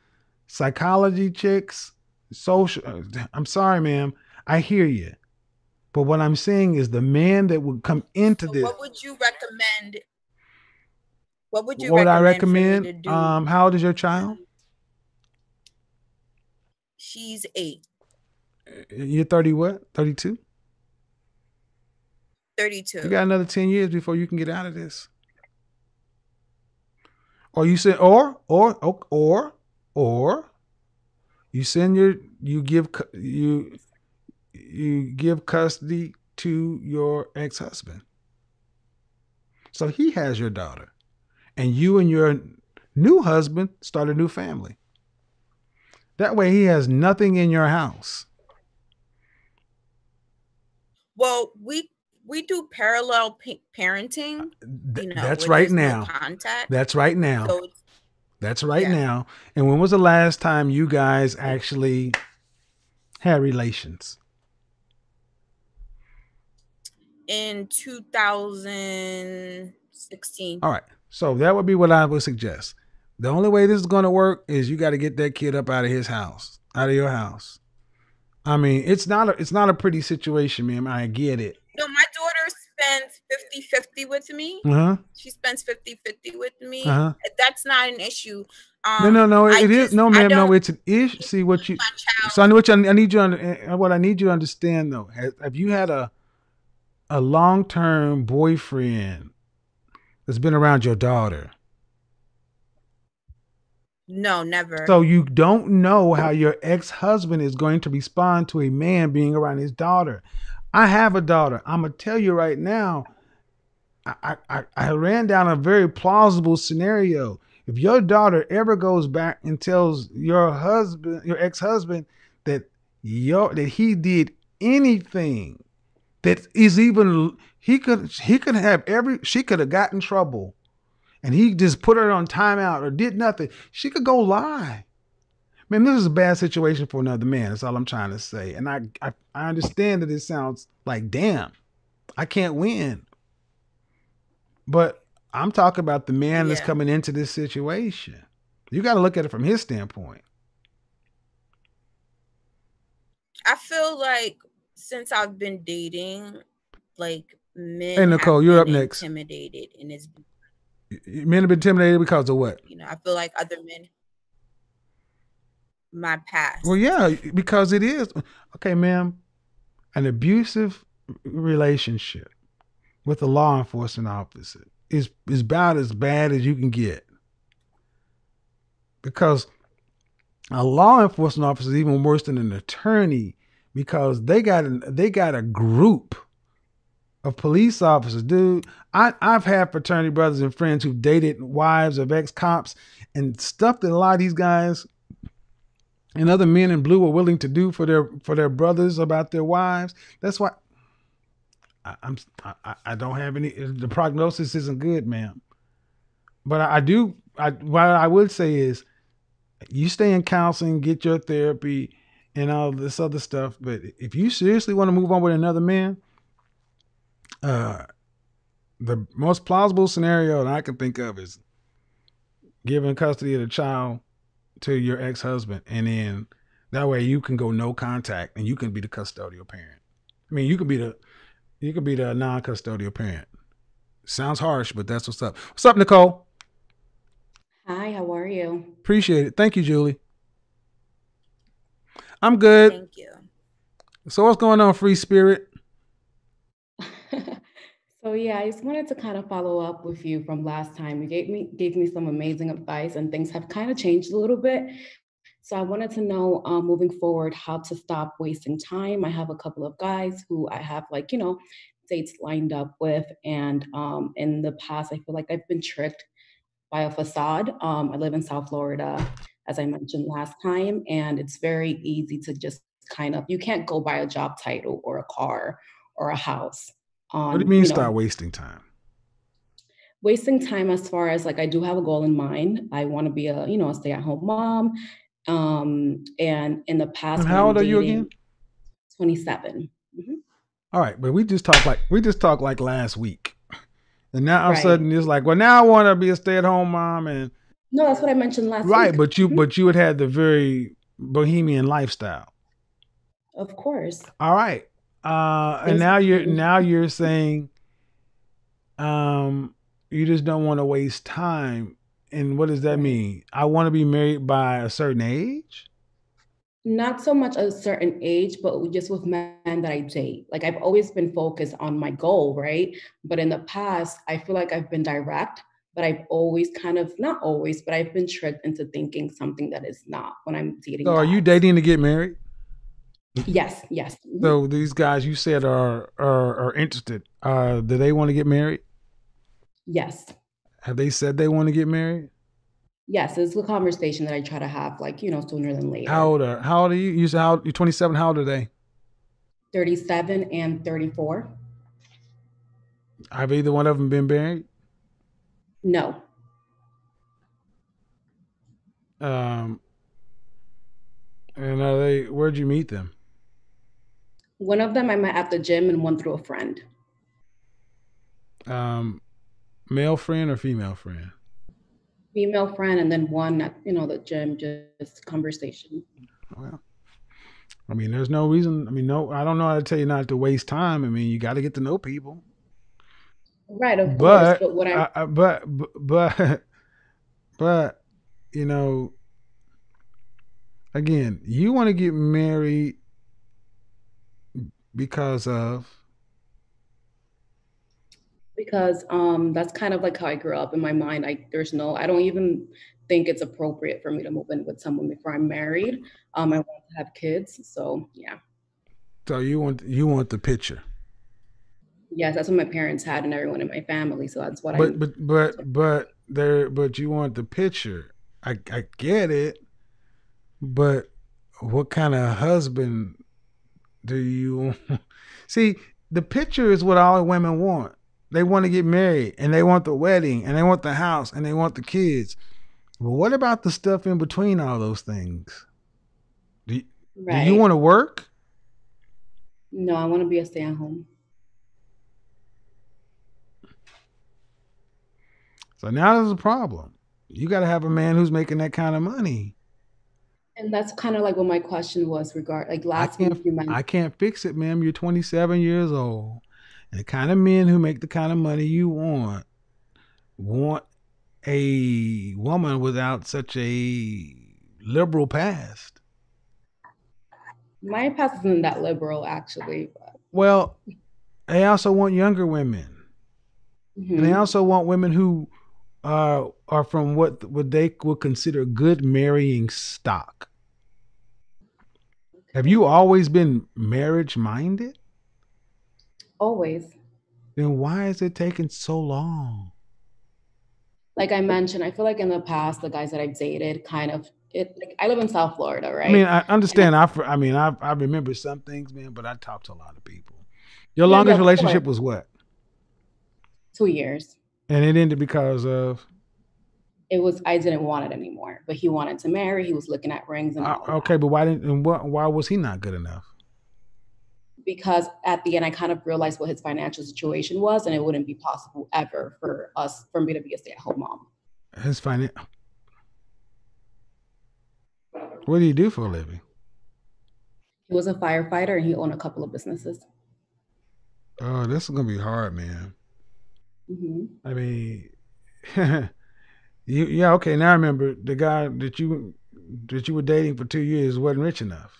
Psychology chicks, social. I'm sorry, ma'am. I hear you. But what I'm saying is the man that would come into this. What would you recommend? What would you I recommend? For me to do? How old is your child? She's 8. You're 30 what? 32? 32. You got another 10 years before you can get out of this. Or you say, or you send you give custody to your ex-husband. So he has your daughter, and you and your new husband start a new family. That way he has nothing in your house. Well, we do parallel parenting. That's right now. No contact. That's right now. So That's right now. And when was the last time you guys actually had relations? In 2016. All right. So that would be what I would suggest. The only way this is going to work is you got to get that kid up out of his house, out of your house. I mean, it's not a pretty situation, ma'am. I get it. No, my daughter spends 50-50 with me. Uh-huh. She spends 50-50 with me. Uh-huh. That's not an issue. No. It is. No, ma'am. No, it's an issue. See what you. So I need you. What I need you to understand, though, have you had a long-term boyfriend that's been around your daughter? No, never. So you don't know how your ex-husband is going to respond to a man being around his daughter. I have a daughter. I'm going to tell you right now, I ran down a very plausible scenario. If your daughter ever goes back and tells your husband, your ex-husband, that he did anything that is even, she could have gotten in trouble and he just put her on timeout or did nothing, she could go lie. Man, this is a bad situation for another man. That's all I'm trying to say. And I understand that it sounds like, damn, I can't win. But I'm talking about the man that's coming into this situation. You got to look at it from his standpoint. I feel like since I've been dating, like men Hey, Nicole, have you're been up next. intimidated, and it's Men have been intimidated because of what? You know, I feel like other men. My past. Well, yeah, because it is. Okay, ma'am, an abusive relationship with a law enforcement officer is about as bad as you can get. Because a law enforcement officer is even worse than an attorney, because they got a group of police officers. Dude, I've had fraternity brothers and friends who dated wives of ex-cops, and stuff that a lot of these guys and other men in blue are willing to do for their brothers about their wives. That's why I don't have any. The prognosis isn't good, ma'am. But what I would say is, you stay in counseling, get your therapy, and all this other stuff. But if you seriously want to move on with another man, the most plausible scenario that I can think of is giving custody of the child to your ex-husband, and then that way you can go no contact and you can be the custodial parent. I mean, you could be the non-custodial parent. Sounds harsh, but that's what's up. What's up, Nicole? Hi, how are you? Appreciate it. Thank you, Julie. I'm good. Thank you. So what's going on, Free Spirit? So yeah, I just wanted to kind of follow up with you from last time. You gave me some amazing advice, and things have kind of changed a little bit. So I wanted to know, moving forward, how to stop wasting time. I have a couple of guys who I have, like, dates lined up with, and in the past, I feel like I've been tricked by a facade. I live in South Florida, as I mentioned last time, and it's very easy to just you can't go by a job title or a car or a house. What do you mean start wasting time? Wasting time as far as, like, I do have a goal in mind. I want to be a stay-at-home mom. And in the past, and how old are you again? 27. Mm-hmm. All right, but we just talked like last week, and now all of a sudden it's like, well, now I want to be a stay-at-home mom, and no, that's what I mentioned last week. Right, but you had the very bohemian lifestyle. Of course. All right. And now you're saying you just don't want to waste time. And what does that mean? I want to be married by a certain age? Not so much a certain age, but just with men that I date. Like, I've always been focused on my goal, right? But in the past, I feel like I've been direct, but I've always not always, but I've been tricked into thinking something that is not when I'm dating. So are you dating to get married? Yes. So these guys you said are interested. Do they want to get married? Yes. Have they said they want to get married? Yes, it's a conversation that I try to have, sooner than later. How old are you? You said you're 27. How old are they? 37 and 34. Have either one of them been married? No. And where'd you meet them? One of them I met at the gym, and one through a friend. Male friend or female friend? Female friend, and then one at the gym, just conversation. Well, I mean, there's no reason. I mean, I don't know how to tell you not to waste time. I mean, you got to get to know people. Right, of course. But what but again, you want to get married because that's kind of like how I grew up. In my mind, I don't even think it's appropriate for me to move in with someone before I'm married. I want to have kids, so yeah. So you want the picture? Yes, that's what my parents had, and everyone in my family. So that's what but you want the picture. I get it, but what kind of husband do you see? The picture is what all women want. They want to get married and they want the wedding and they want the house and they want the kids. But what about the stuff in between all those things? Do you Right. want to work? No, I want to be a stay-at-home. So now there's a problem. You got to have a man who's making that kind of money. And that's kind of like what my question was last week you mentioned. I can't fix it, ma'am. You're 27 years old. And the kind of men who make the kind of money you want a woman without such a liberal past. My past isn't that liberal, actually. But. Well, they also want younger women. Mm-hmm. And they also want women who are from what they would consider good marrying stock. Have you always been marriage minded? Always. Then why is it taking so long? Like I mentioned, I feel like in the past, the guys that I've dated I live in South Florida, right? I mean, I understand. I remember some things, man, but I talked to a lot of people. Your longest relationship was what? 2 years. And it ended because of? I didn't want it anymore, but he wanted to marry. He was looking at rings and all okay, but why was he not good enough? Because at the end, I kind of realized what his financial situation was, and it wouldn't be possible ever for me to be a stay-at-home mom. What do you do for a living? He was a firefighter, and he owned a couple of businesses. Oh, this is gonna be hard, man. Mm-hmm. I mean, yeah, okay. Now I remember the guy that you were dating for 2 years wasn't rich enough.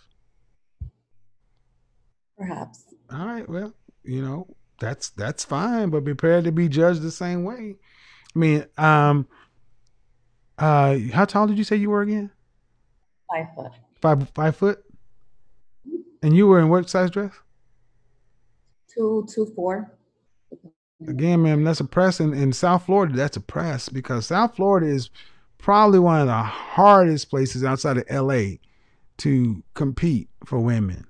Perhaps. All right. Well, that's fine, but prepare to be judged the same way. I mean, how tall did you say you were again? 5 foot. 5 foot? And you were in what size dress? 2'4". Again, ma'am, that's a press in South Florida. That's a press because South Florida is probably one of the hardest places outside of LA to compete for women.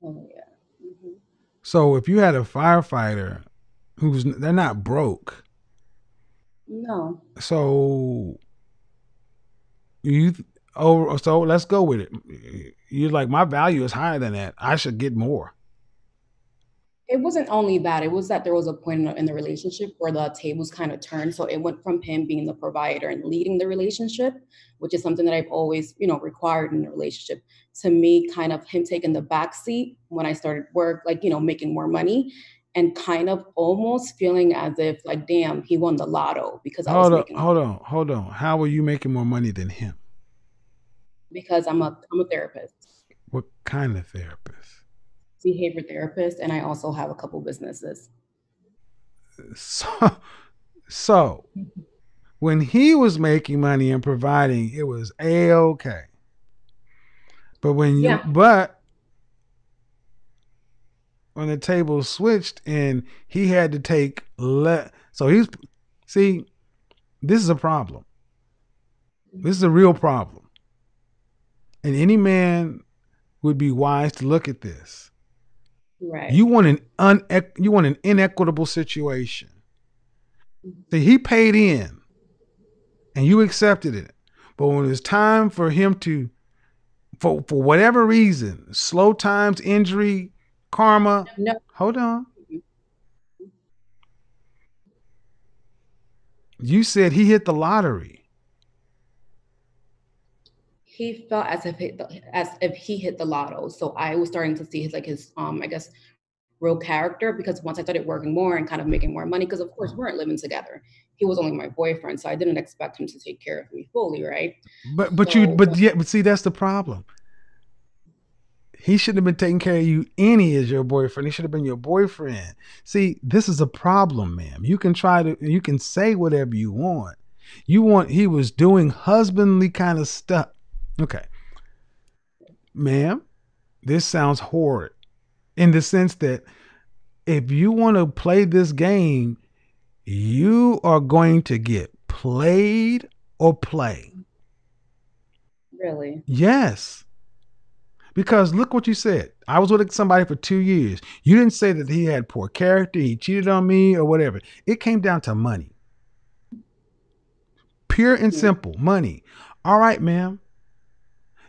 Oh yeah. Mm-hmm. So if you had a firefighter they're not broke. No. So so let's go with it. You're like, my value is higher than that. I should get more. It wasn't only that. It was that there was a point in the relationship where the tables kind of turned. So it went from him being the provider and leading the relationship, which is something that I've always, required in a relationship, to me, kind of him taking the back seat when I started work, making more money, and kind of almost feeling as if damn, he won the lotto because I was making Hold on. How were you making more money than him? Because I'm a therapist. What kind of therapist? Behavior therapist, and I also have a couple businesses. So when he was making money and providing, it was A-okay. But when the table switched and he had to take this is a problem. This is a real problem. And any man would be wise to look at this. Right. You want an inequitable situation. See, he paid in and you accepted it. But when it's time for him to, for whatever reason, slow times, injury, karma. No. Hold on. You said he hit the lottery. He felt as if he hit the lotto. So I was starting to see his I guess real character, because once I started working more and kind of making more money, because of course we weren't living together. He was only my boyfriend, so I didn't expect him to take care of me fully, right? But see, that's the problem. He shouldn't have been taking care of you any as your boyfriend. He should have been your boyfriend. See, this is a problem, ma'am. You can say whatever you want. He was doing husbandly kind of stuff. Okay. Ma'am, this sounds horrid in the sense that if you want to play this game, you are going to get played or play. Really? Yes. Because look what you said. I was with somebody for 2 years. You didn't say that he had poor character, he cheated on me or whatever. It came down to money. Pure and simple, money. All right, ma'am.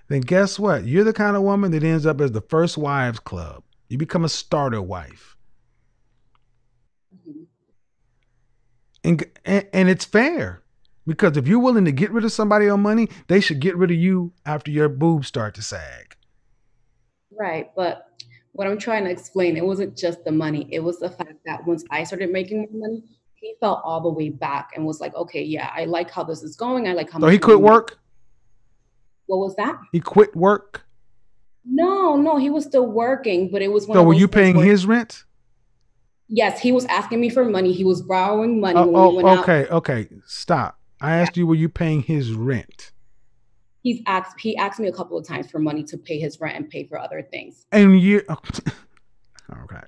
Then guess what? You're the kind of woman that ends up as the first wives club. You become a starter wife. And it's fair. Because if you're willing to get rid of somebody on money, they should get rid of you after your boobs start to sag. Right. But what I'm trying to explain, it wasn't just the money. It was the fact that once I started making more money, he felt all the way back and was like, okay, yeah, I like how this is going. I like how So much he quit money- work? What was that? He quit work? No, he was still working, but it was one So of were those you things paying where- his rent? Yes, he was asking me for money. He was borrowing money when we went out. Okay. Stop. I asked you, were you paying his rent? He asked me a couple of times for money to pay his rent and pay for other things. And you, okay.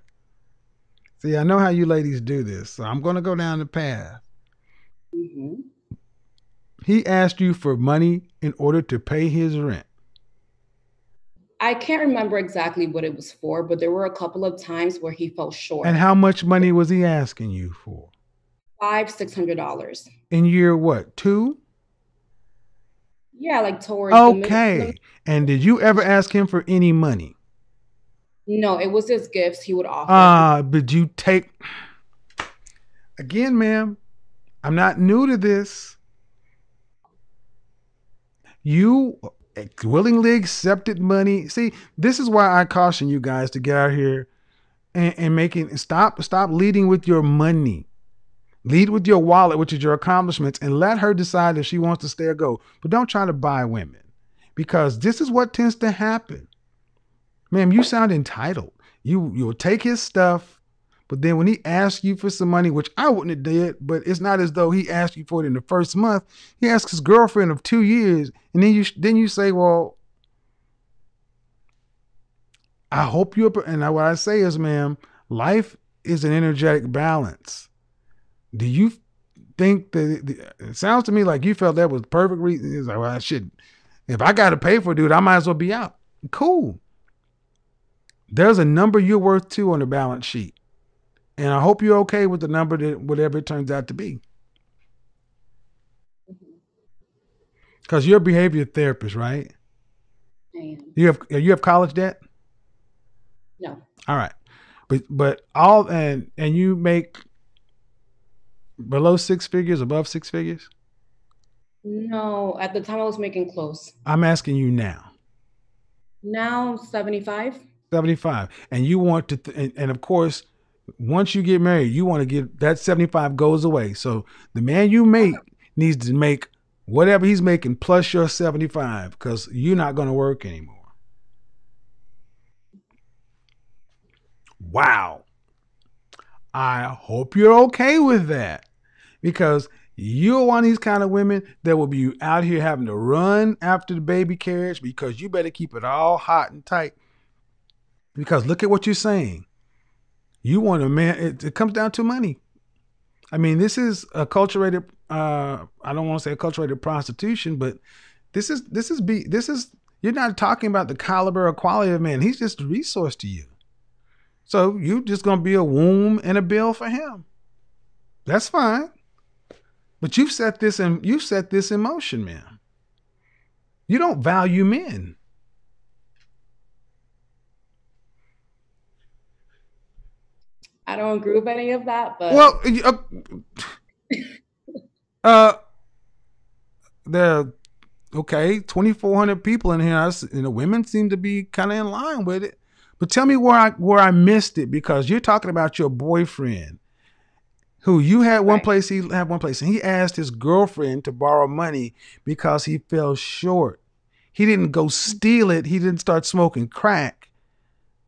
See, I know how you ladies do this, so I'm going to go down the path. Mm-hmm. He asked you for money in order to pay his rent. I can't remember exactly what it was for, but there were a couple of times where he fell short. And how much money was he asking you for? $500-$600. In year what, 2? Yeah, like towards Okay. And did you ever ask him for any money? No, it was just gifts he would offer. But you take, again, ma'am, I'm not new to this. You willingly accepted money. See, this is why I caution you guys to get out here and stop leading with your money. Lead with your wallet, which is your accomplishments, and let her decide if she wants to stay or go. But don't try to buy women, because this is what tends to happen. Ma'am, you sound entitled. You'll take his stuff, but then when he asks you for some money, which I wouldn't have did, but it's not as though he asked you for it in the first month. He asked his girlfriend of 2 years, and then you say, well, I hope you're, and what I say is, ma'am, life is an energetic balance. Do you think that it sounds to me like you felt that was perfect reason? It's like, well, I shouldn't. If I got to pay for it, dude, I might as well be out. Cool. There's a number you're worth too on the balance sheet. And I hope you're okay with the number, that whatever it turns out to be. Because you're a behavior therapist, right? I am. You have college debt? No. All right. But all and you make below 6 figures, above 6 figures? No, at the time I was making close. I'm asking you now. Now 75. 75. And you want to, and of course, once you get married, you want to get that 75 goes away. So the man you make needs to make whatever he's making plus your 75, because you're not going to work anymore. Wow. I hope you're okay with that, because you're one of these kind of women that will be out here having to run after the baby carriage, because you better keep it all hot and tight. Because look at what you're saying. You want a man, it comes down to money. I mean, this is a acculturated, I don't want to say acculturated prostitution, but this is, you're not talking about the caliber or quality of man. He's just a resource to you. So you just going to be a womb and a bill for him. That's fine. But you've set this in motion, man. You don't value men. I don't agree with any of that, but Well, there, okay, 2,400 people in here, and the women seem to be kind of in line with it. But tell me where I missed it, because you're talking about your boyfriend, who you had one place, he had one place, and he asked his girlfriend to borrow money because he fell short. He didn't go steal it. He didn't start smoking crack.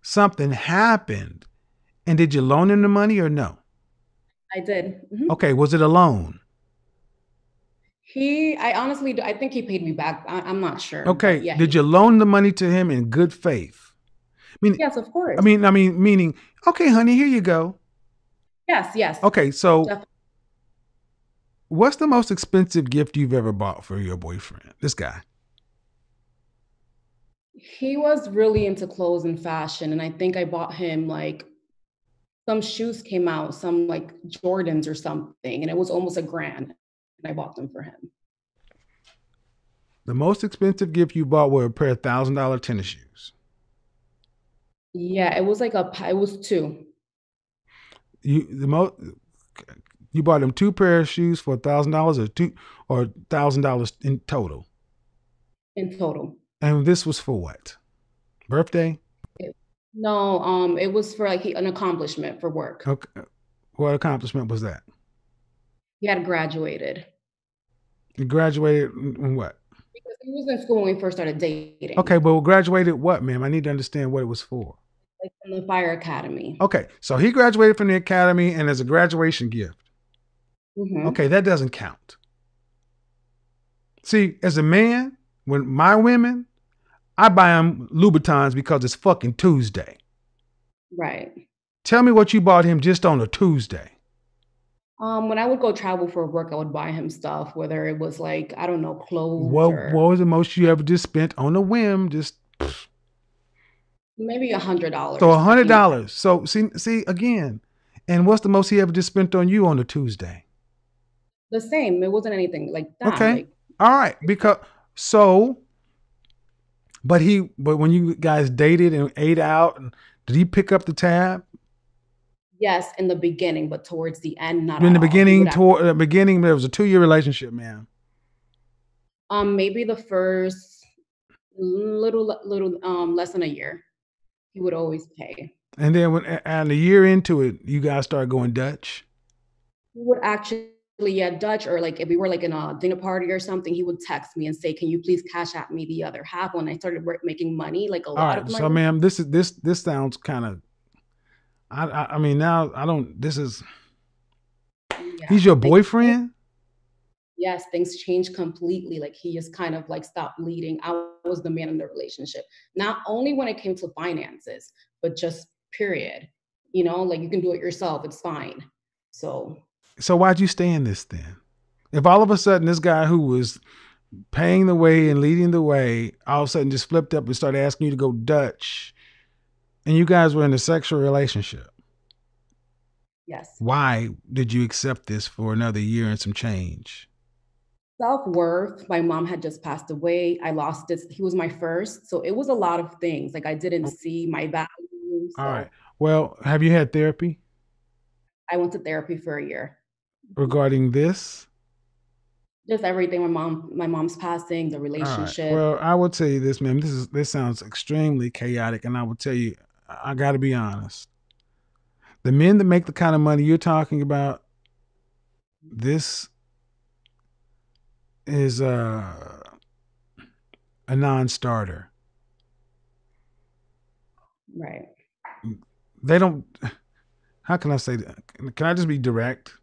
Something happened. And did you loan him the money or no? I did. Mm-hmm. Okay, was it a loan? I think he paid me back. I'm not sure. Okay, yeah, did you loan the money to him in good faith? Yes, of course. I mean, meaning, okay, honey, here you go. Yes. Okay, so Definitely. What's the most expensive gift you've ever bought for your boyfriend, this guy? He was really into clothes and fashion, and I think I bought him like some shoes came out, some like Jordans or something, and it was almost $1,000, and I bought them for him. The most expensive gift you bought were a pair of $1,000 tennis shoes. Yeah, it was like it was two You bought them two pair of shoes for $1,000 or $1,000 in total. in total. And this was for what? Birthday? No, it was for like an accomplishment for work. Okay. What accomplishment was that? He had graduated You graduated in what? because he was in school when we first started dating. Okay, but graduated what, ma'am? I need to understand what it was for. Like from the fire academy. Okay, so he graduated from the academy and as a graduation gift. Mm-hmm. Okay, that doesn't count. See, as a man, when my women, I buy them Louboutins because it's fucking Tuesday. Right. Tell me what you bought him just on a Tuesday. When I would go travel for work, I would buy him stuff, whether it was like, I don't know, clothes What was the most you ever just spent on a whim? Just maybe $100. so $100. So see again, and what's the most he ever just spent on you on a Tuesday? The same. It wasn't anything like that. Okay, Like, all right, but when you guys dated and ate out, did he pick up the tab? yes, in the beginning, but towards the end, not In the at all. beginning, there was a 2-year relationship, man. Maybe the first little less than a year, he would always pay. And then and a year into it, you guys started going Dutch. He would actually, yeah, Dutch, or like if we were like in a dinner party or something, he would text me and say, "Can you please cash at me the other half?" When I started making money, like a lot of money. So, ma'am, this sounds kind of. I mean, now I don't. This is. Yeah, he's your boyfriend? Yes, things changed completely. Like he just kind of like stopped leading. I was the man in the relationship. Not only when it came to finances, but just period. You know, like you can do it yourself. It's fine. So why'd you stay in this then? If all of a sudden this guy who was paying the way and leading the way, all of a sudden just flipped up and started asking you to go Dutch, and you guys were in a sexual relationship. Yes. Why did you accept this for another year and some change? Self-worth. My mom had just passed away. I lost this. He was my first. So it was a lot of things. Like I didn't see my value. So all right. Well, have you had therapy? I went to therapy for a year. Regarding this? Just everything. My mom's passing, the relationship. Right. Well, I would tell you this, ma'am. This sounds extremely chaotic, and I would tell you, I got to be honest. The men that make the kind of money you're talking about, this is a non-starter. Right. They don't. How can I say that? Can I just be direct?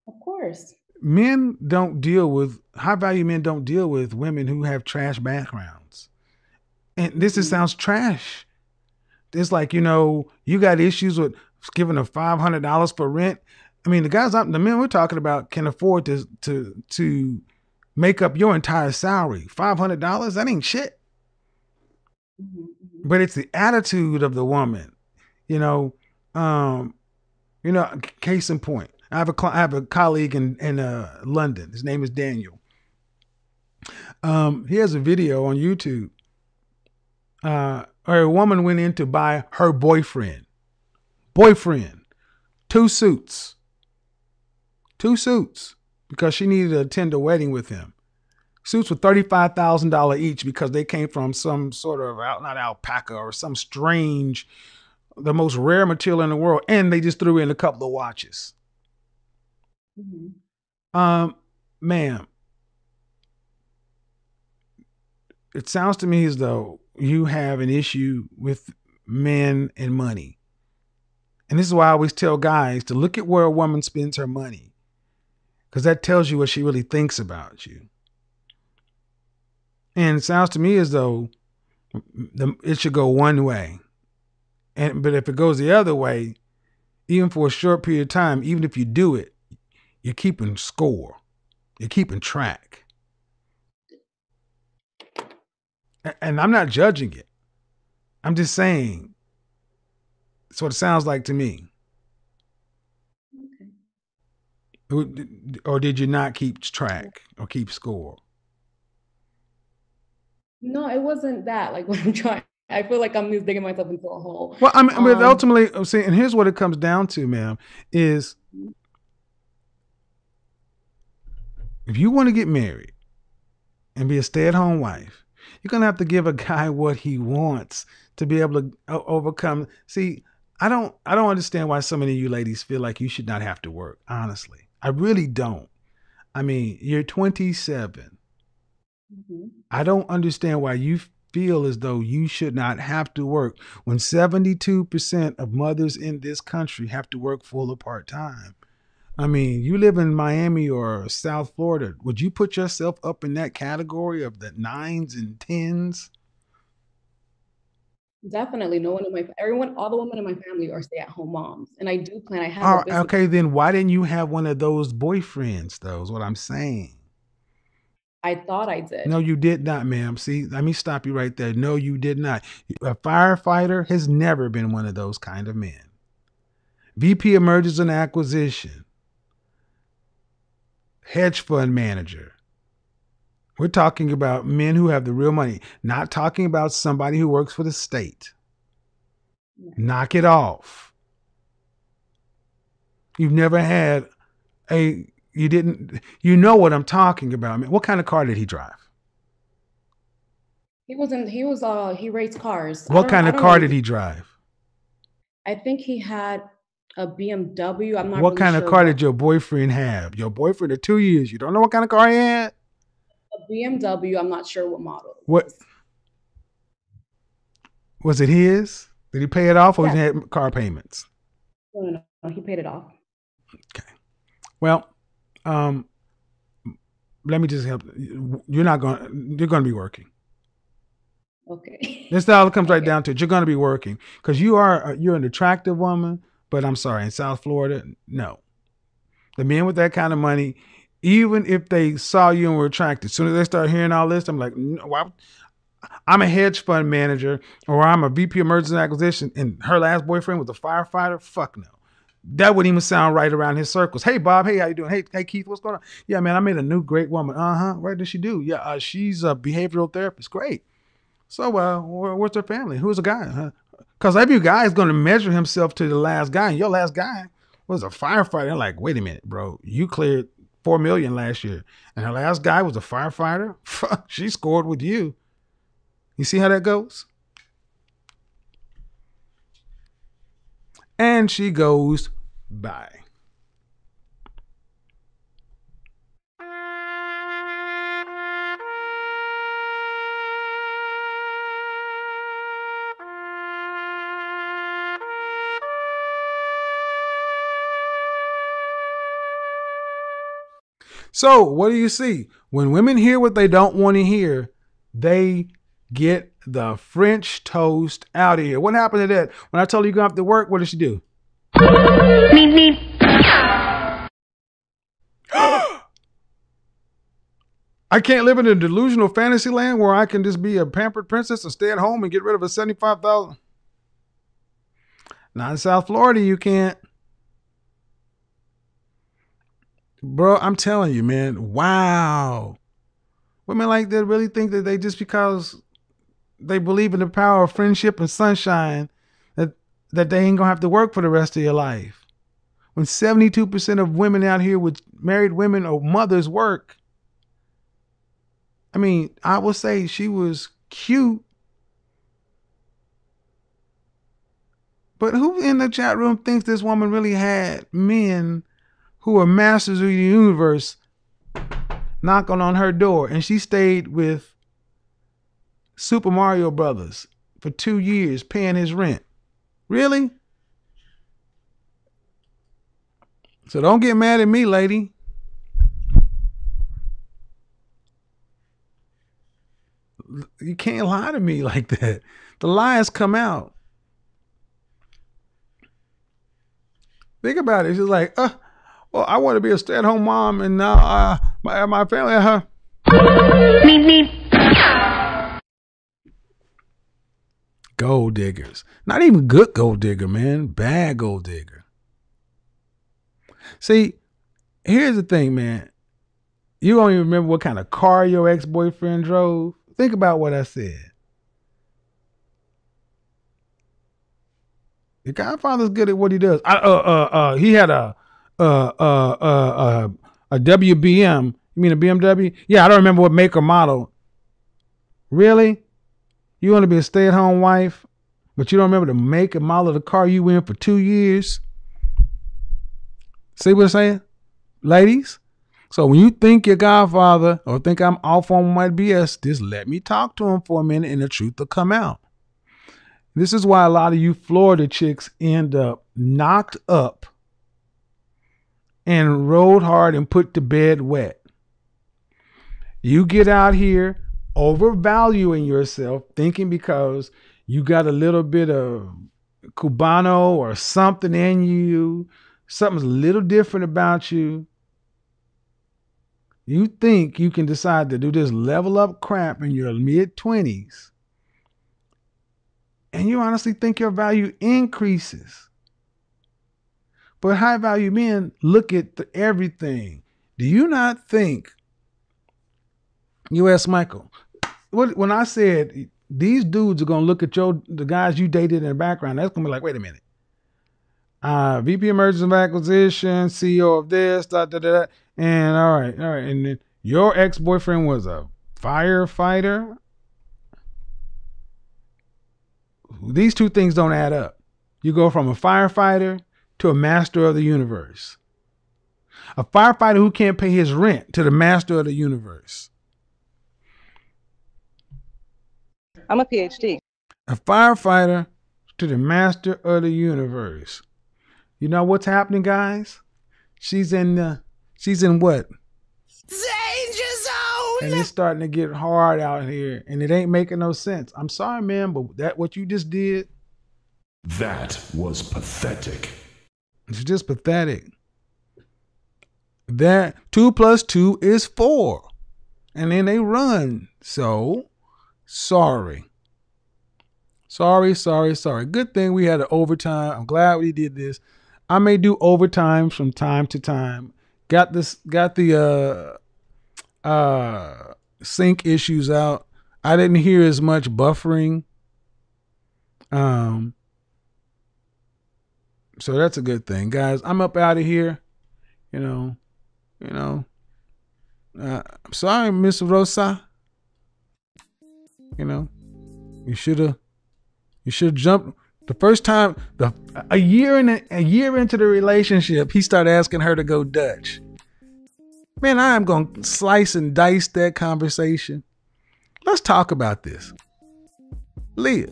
Of course. Men don't deal with high-value men don't deal with women who have trash backgrounds, and this sounds trash. It's like, you got issues with giving them $500 for rent. I mean, the men we're talking about can afford to make up your entire salary. $500, that ain't shit. Mm-hmm. But it's the attitude of the woman, case in point. I have a colleague in London. His name is Daniel. He has a video on YouTube. A woman went in to buy her boyfriend, 2 suits, because she needed to attend a wedding with him. Suits were $35,000 each because they came from some sort of not alpaca or some strange, the most rare material in the world, and they just threw in a couple of watches. Mm-hmm. Ma'am, it sounds to me as though you have an issue with men and money. And this is why I always tell guys to look at where a woman spends her money, because that tells you what she really thinks about you. And it sounds to me as though it should go one way. But if it goes the other way, even for a short period of time, even if you do it, you're keeping score. You're keeping track. And I'm not judging it. I'm just saying it's what it sounds like to me. Okay. Or did you not keep track or keep score? No, it wasn't that. Like, what I'm trying, I feel like I'm just digging myself into a hole. Well, I mean, but ultimately, I'm saying, and here's what it comes down to, ma'am, is if you want to get married and be a stay-at-home wife, you're going to have to give a guy what he wants to be able to overcome. See, I don't understand why so many of you ladies feel like you should not have to work. Honestly, I really don't. I mean, you're 27. Mm-hmm. I don't understand why you feel as though you should not have to work when 72% of mothers in this country have to work full or part-time. I mean, you live in Miami or South Florida. Would you put yourself up in that category of the 9s and 10s? Definitely. No one in all the women in my family are stay-at-home moms. And I do plan, I have a business. Okay, then why didn't you have one of those boyfriends, though, is what I'm saying. I thought I did. No, you did not, ma'am. See, let me stop you right there. No, you did not. A firefighter has never been one of those kind of men. VP of Mergers and Acquisition, hedge fund manager. We're talking about men who have the real money, not talking about somebody who works for the state. Knock it off. You've never had you know what I'm talking about. I mean, what kind of car did he drive? He raced cars. What kind of car did he drive? I think he had a BMW. I'm not What really kind sure of car did your boyfriend have? Your boyfriend of 2 years. You don't know what kind of car he had? A BMW. I'm not sure what model. What was it his? Did he pay it off or Yeah. he had car payments? No. He paid it off. Okay. Well, let me just help. You're going to be working. Okay. This all comes right down to it. You're going to be working because you're an attractive woman, but I'm sorry, in South Florida, no. The men with that kind of money, even if they saw you and were attracted, as soon as they start hearing all this, I'm like, no, why? I'm a hedge fund manager or I'm a VP of Mergers and Acquisition and her last boyfriend was a firefighter. Fuck no. That wouldn't even sound right around his circles. Hey, Bob. Hey, how you doing? Hey, Keith, what's going on? Yeah, man, I made a new great woman. What does she do? Yeah, she's a behavioral therapist. Great. So, what's her family? Who's the guy? Because every guy is going to measure himself to the last guy. And your last guy was a firefighter. They're like, wait a minute, bro. You cleared $4 million last year. And her last guy was a firefighter? She scored with you. You see how that goes? And she goes by. So what do you see? When women hear what they don't want to hear, they get the French toast out of here. What happened to that? When I told her you're going to have to work, what did she do? Meep, meep. I can't live in a delusional fantasy land where I can just be a pampered princess and stay at home and get rid of a $75,000. Not in South Florida, you can't. Bro, I'm telling you, man. Wow. Women like that really think that they just because they believe in the power of friendship and sunshine that they ain't gonna have to work for the rest of your life. When 72% of women out here with married women or mothers work. I mean, I will say she was cute. But who in the chat room thinks this woman really had men who are masters of the universe knocking on her door? And she stayed with Super Mario Brothers for 2 years paying his rent. Really? So don't get mad at me, lady. You can't lie to me like that. The lies come out. Think about it. She's like, well, I want to be a stay-at-home mom, and now my family, Meep, meep. Gold diggers. Not even good gold digger, man. Bad gold digger. See, here's the thing, man. You don't even remember what kind of car your ex-boyfriend drove. Think about what I said. Your godfather's good at what he does. He had a WBM. You mean a BMW? Yeah, I don't remember what make or model. Really? You want to be a stay-at-home wife, but you don't remember the make and model of the car you in for 2 years? See what I'm saying? Ladies? So when you think your godfather or think I'm off on my BS, just let me talk to him for a minute and the truth will come out. This is why a lot of you Florida chicks end up knocked up and rode hard and put to bed wet. You get out here overvaluing yourself, thinking because you got a little bit of Cubano or something in you, something's a little different about you. You think you can decide to do this level up crap in your mid-20s, and you honestly think your value increases. But high value men look at everything. Do you not think, you ask Michael, when I said these dudes are going to look at the guys you dated in the background, that's going to be like, wait a minute. VP of Mergers and Acquisition, CEO of this, and all right. And then your ex-boyfriend was a firefighter. These two things don't add up. You go from a firefighter to a master of the universe. A firefighter who can't pay his rent to the master of the universe. I'm a PhD. A firefighter to the master of the universe. You know what's happening, guys? She's in what? Danger zone. And it's starting to get hard out here, and it ain't making no sense. I'm sorry, man, but what you just did, that was pathetic. It's just pathetic. That 2 + 2 is 4, and then they run. So sorry. Good thing we had an overtime. I'm glad we did this. I may do overtime from time to time. Got the sync issues out. I didn't hear as much buffering. So that's a good thing, guys. I'm up out of here. I'm sorry, Miss Rosa. You should have jumped the first time. A year into the relationship, he started asking her to go Dutch. Man, I am gonna slice and dice that conversation. Let's talk about this. Leah,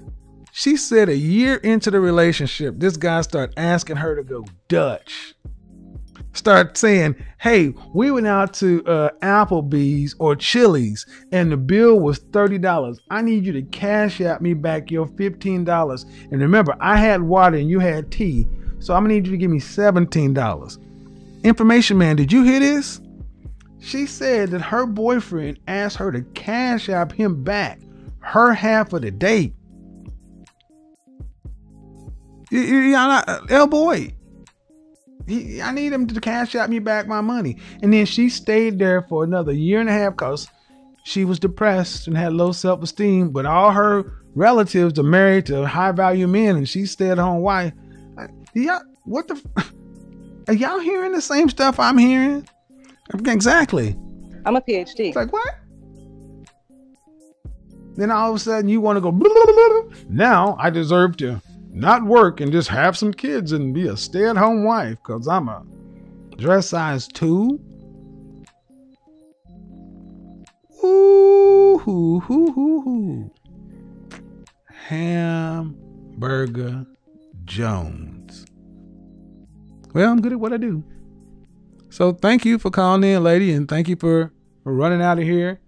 she said a year into the relationship, this guy started asking her to go Dutch. Start saying, hey, we went out to Applebee's or Chili's and the bill was $30. I need you to cash out me back your $15. And remember, I had water and you had tea. So I'm gonna need you to give me $17. Information man, did you hear this? She said that her boyfriend asked her to cash out him back her half of the date. Boy. I need him to cash out me back my money. And then she stayed there for another year and a half because she was depressed and had low self-esteem. But all her relatives are married to high-value men and she stay-at-home wife. Are y'all hearing the same stuff I'm hearing? Exactly. I'm a PhD. It's like, what? Then all of a sudden you want to go, blah, blah, blah, blah. Now I deserve to not work and just have some kids and be a stay-at-home wife because I'm a dress size 2. Ooh, Hamburger Jones. Well, I'm good at what I do. So thank you for calling in, lady, and thank you for running out of here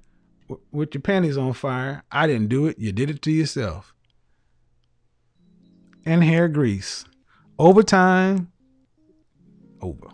with your panties on fire. I didn't do it. You did it to yourself. And hair grease. Overtime. Over.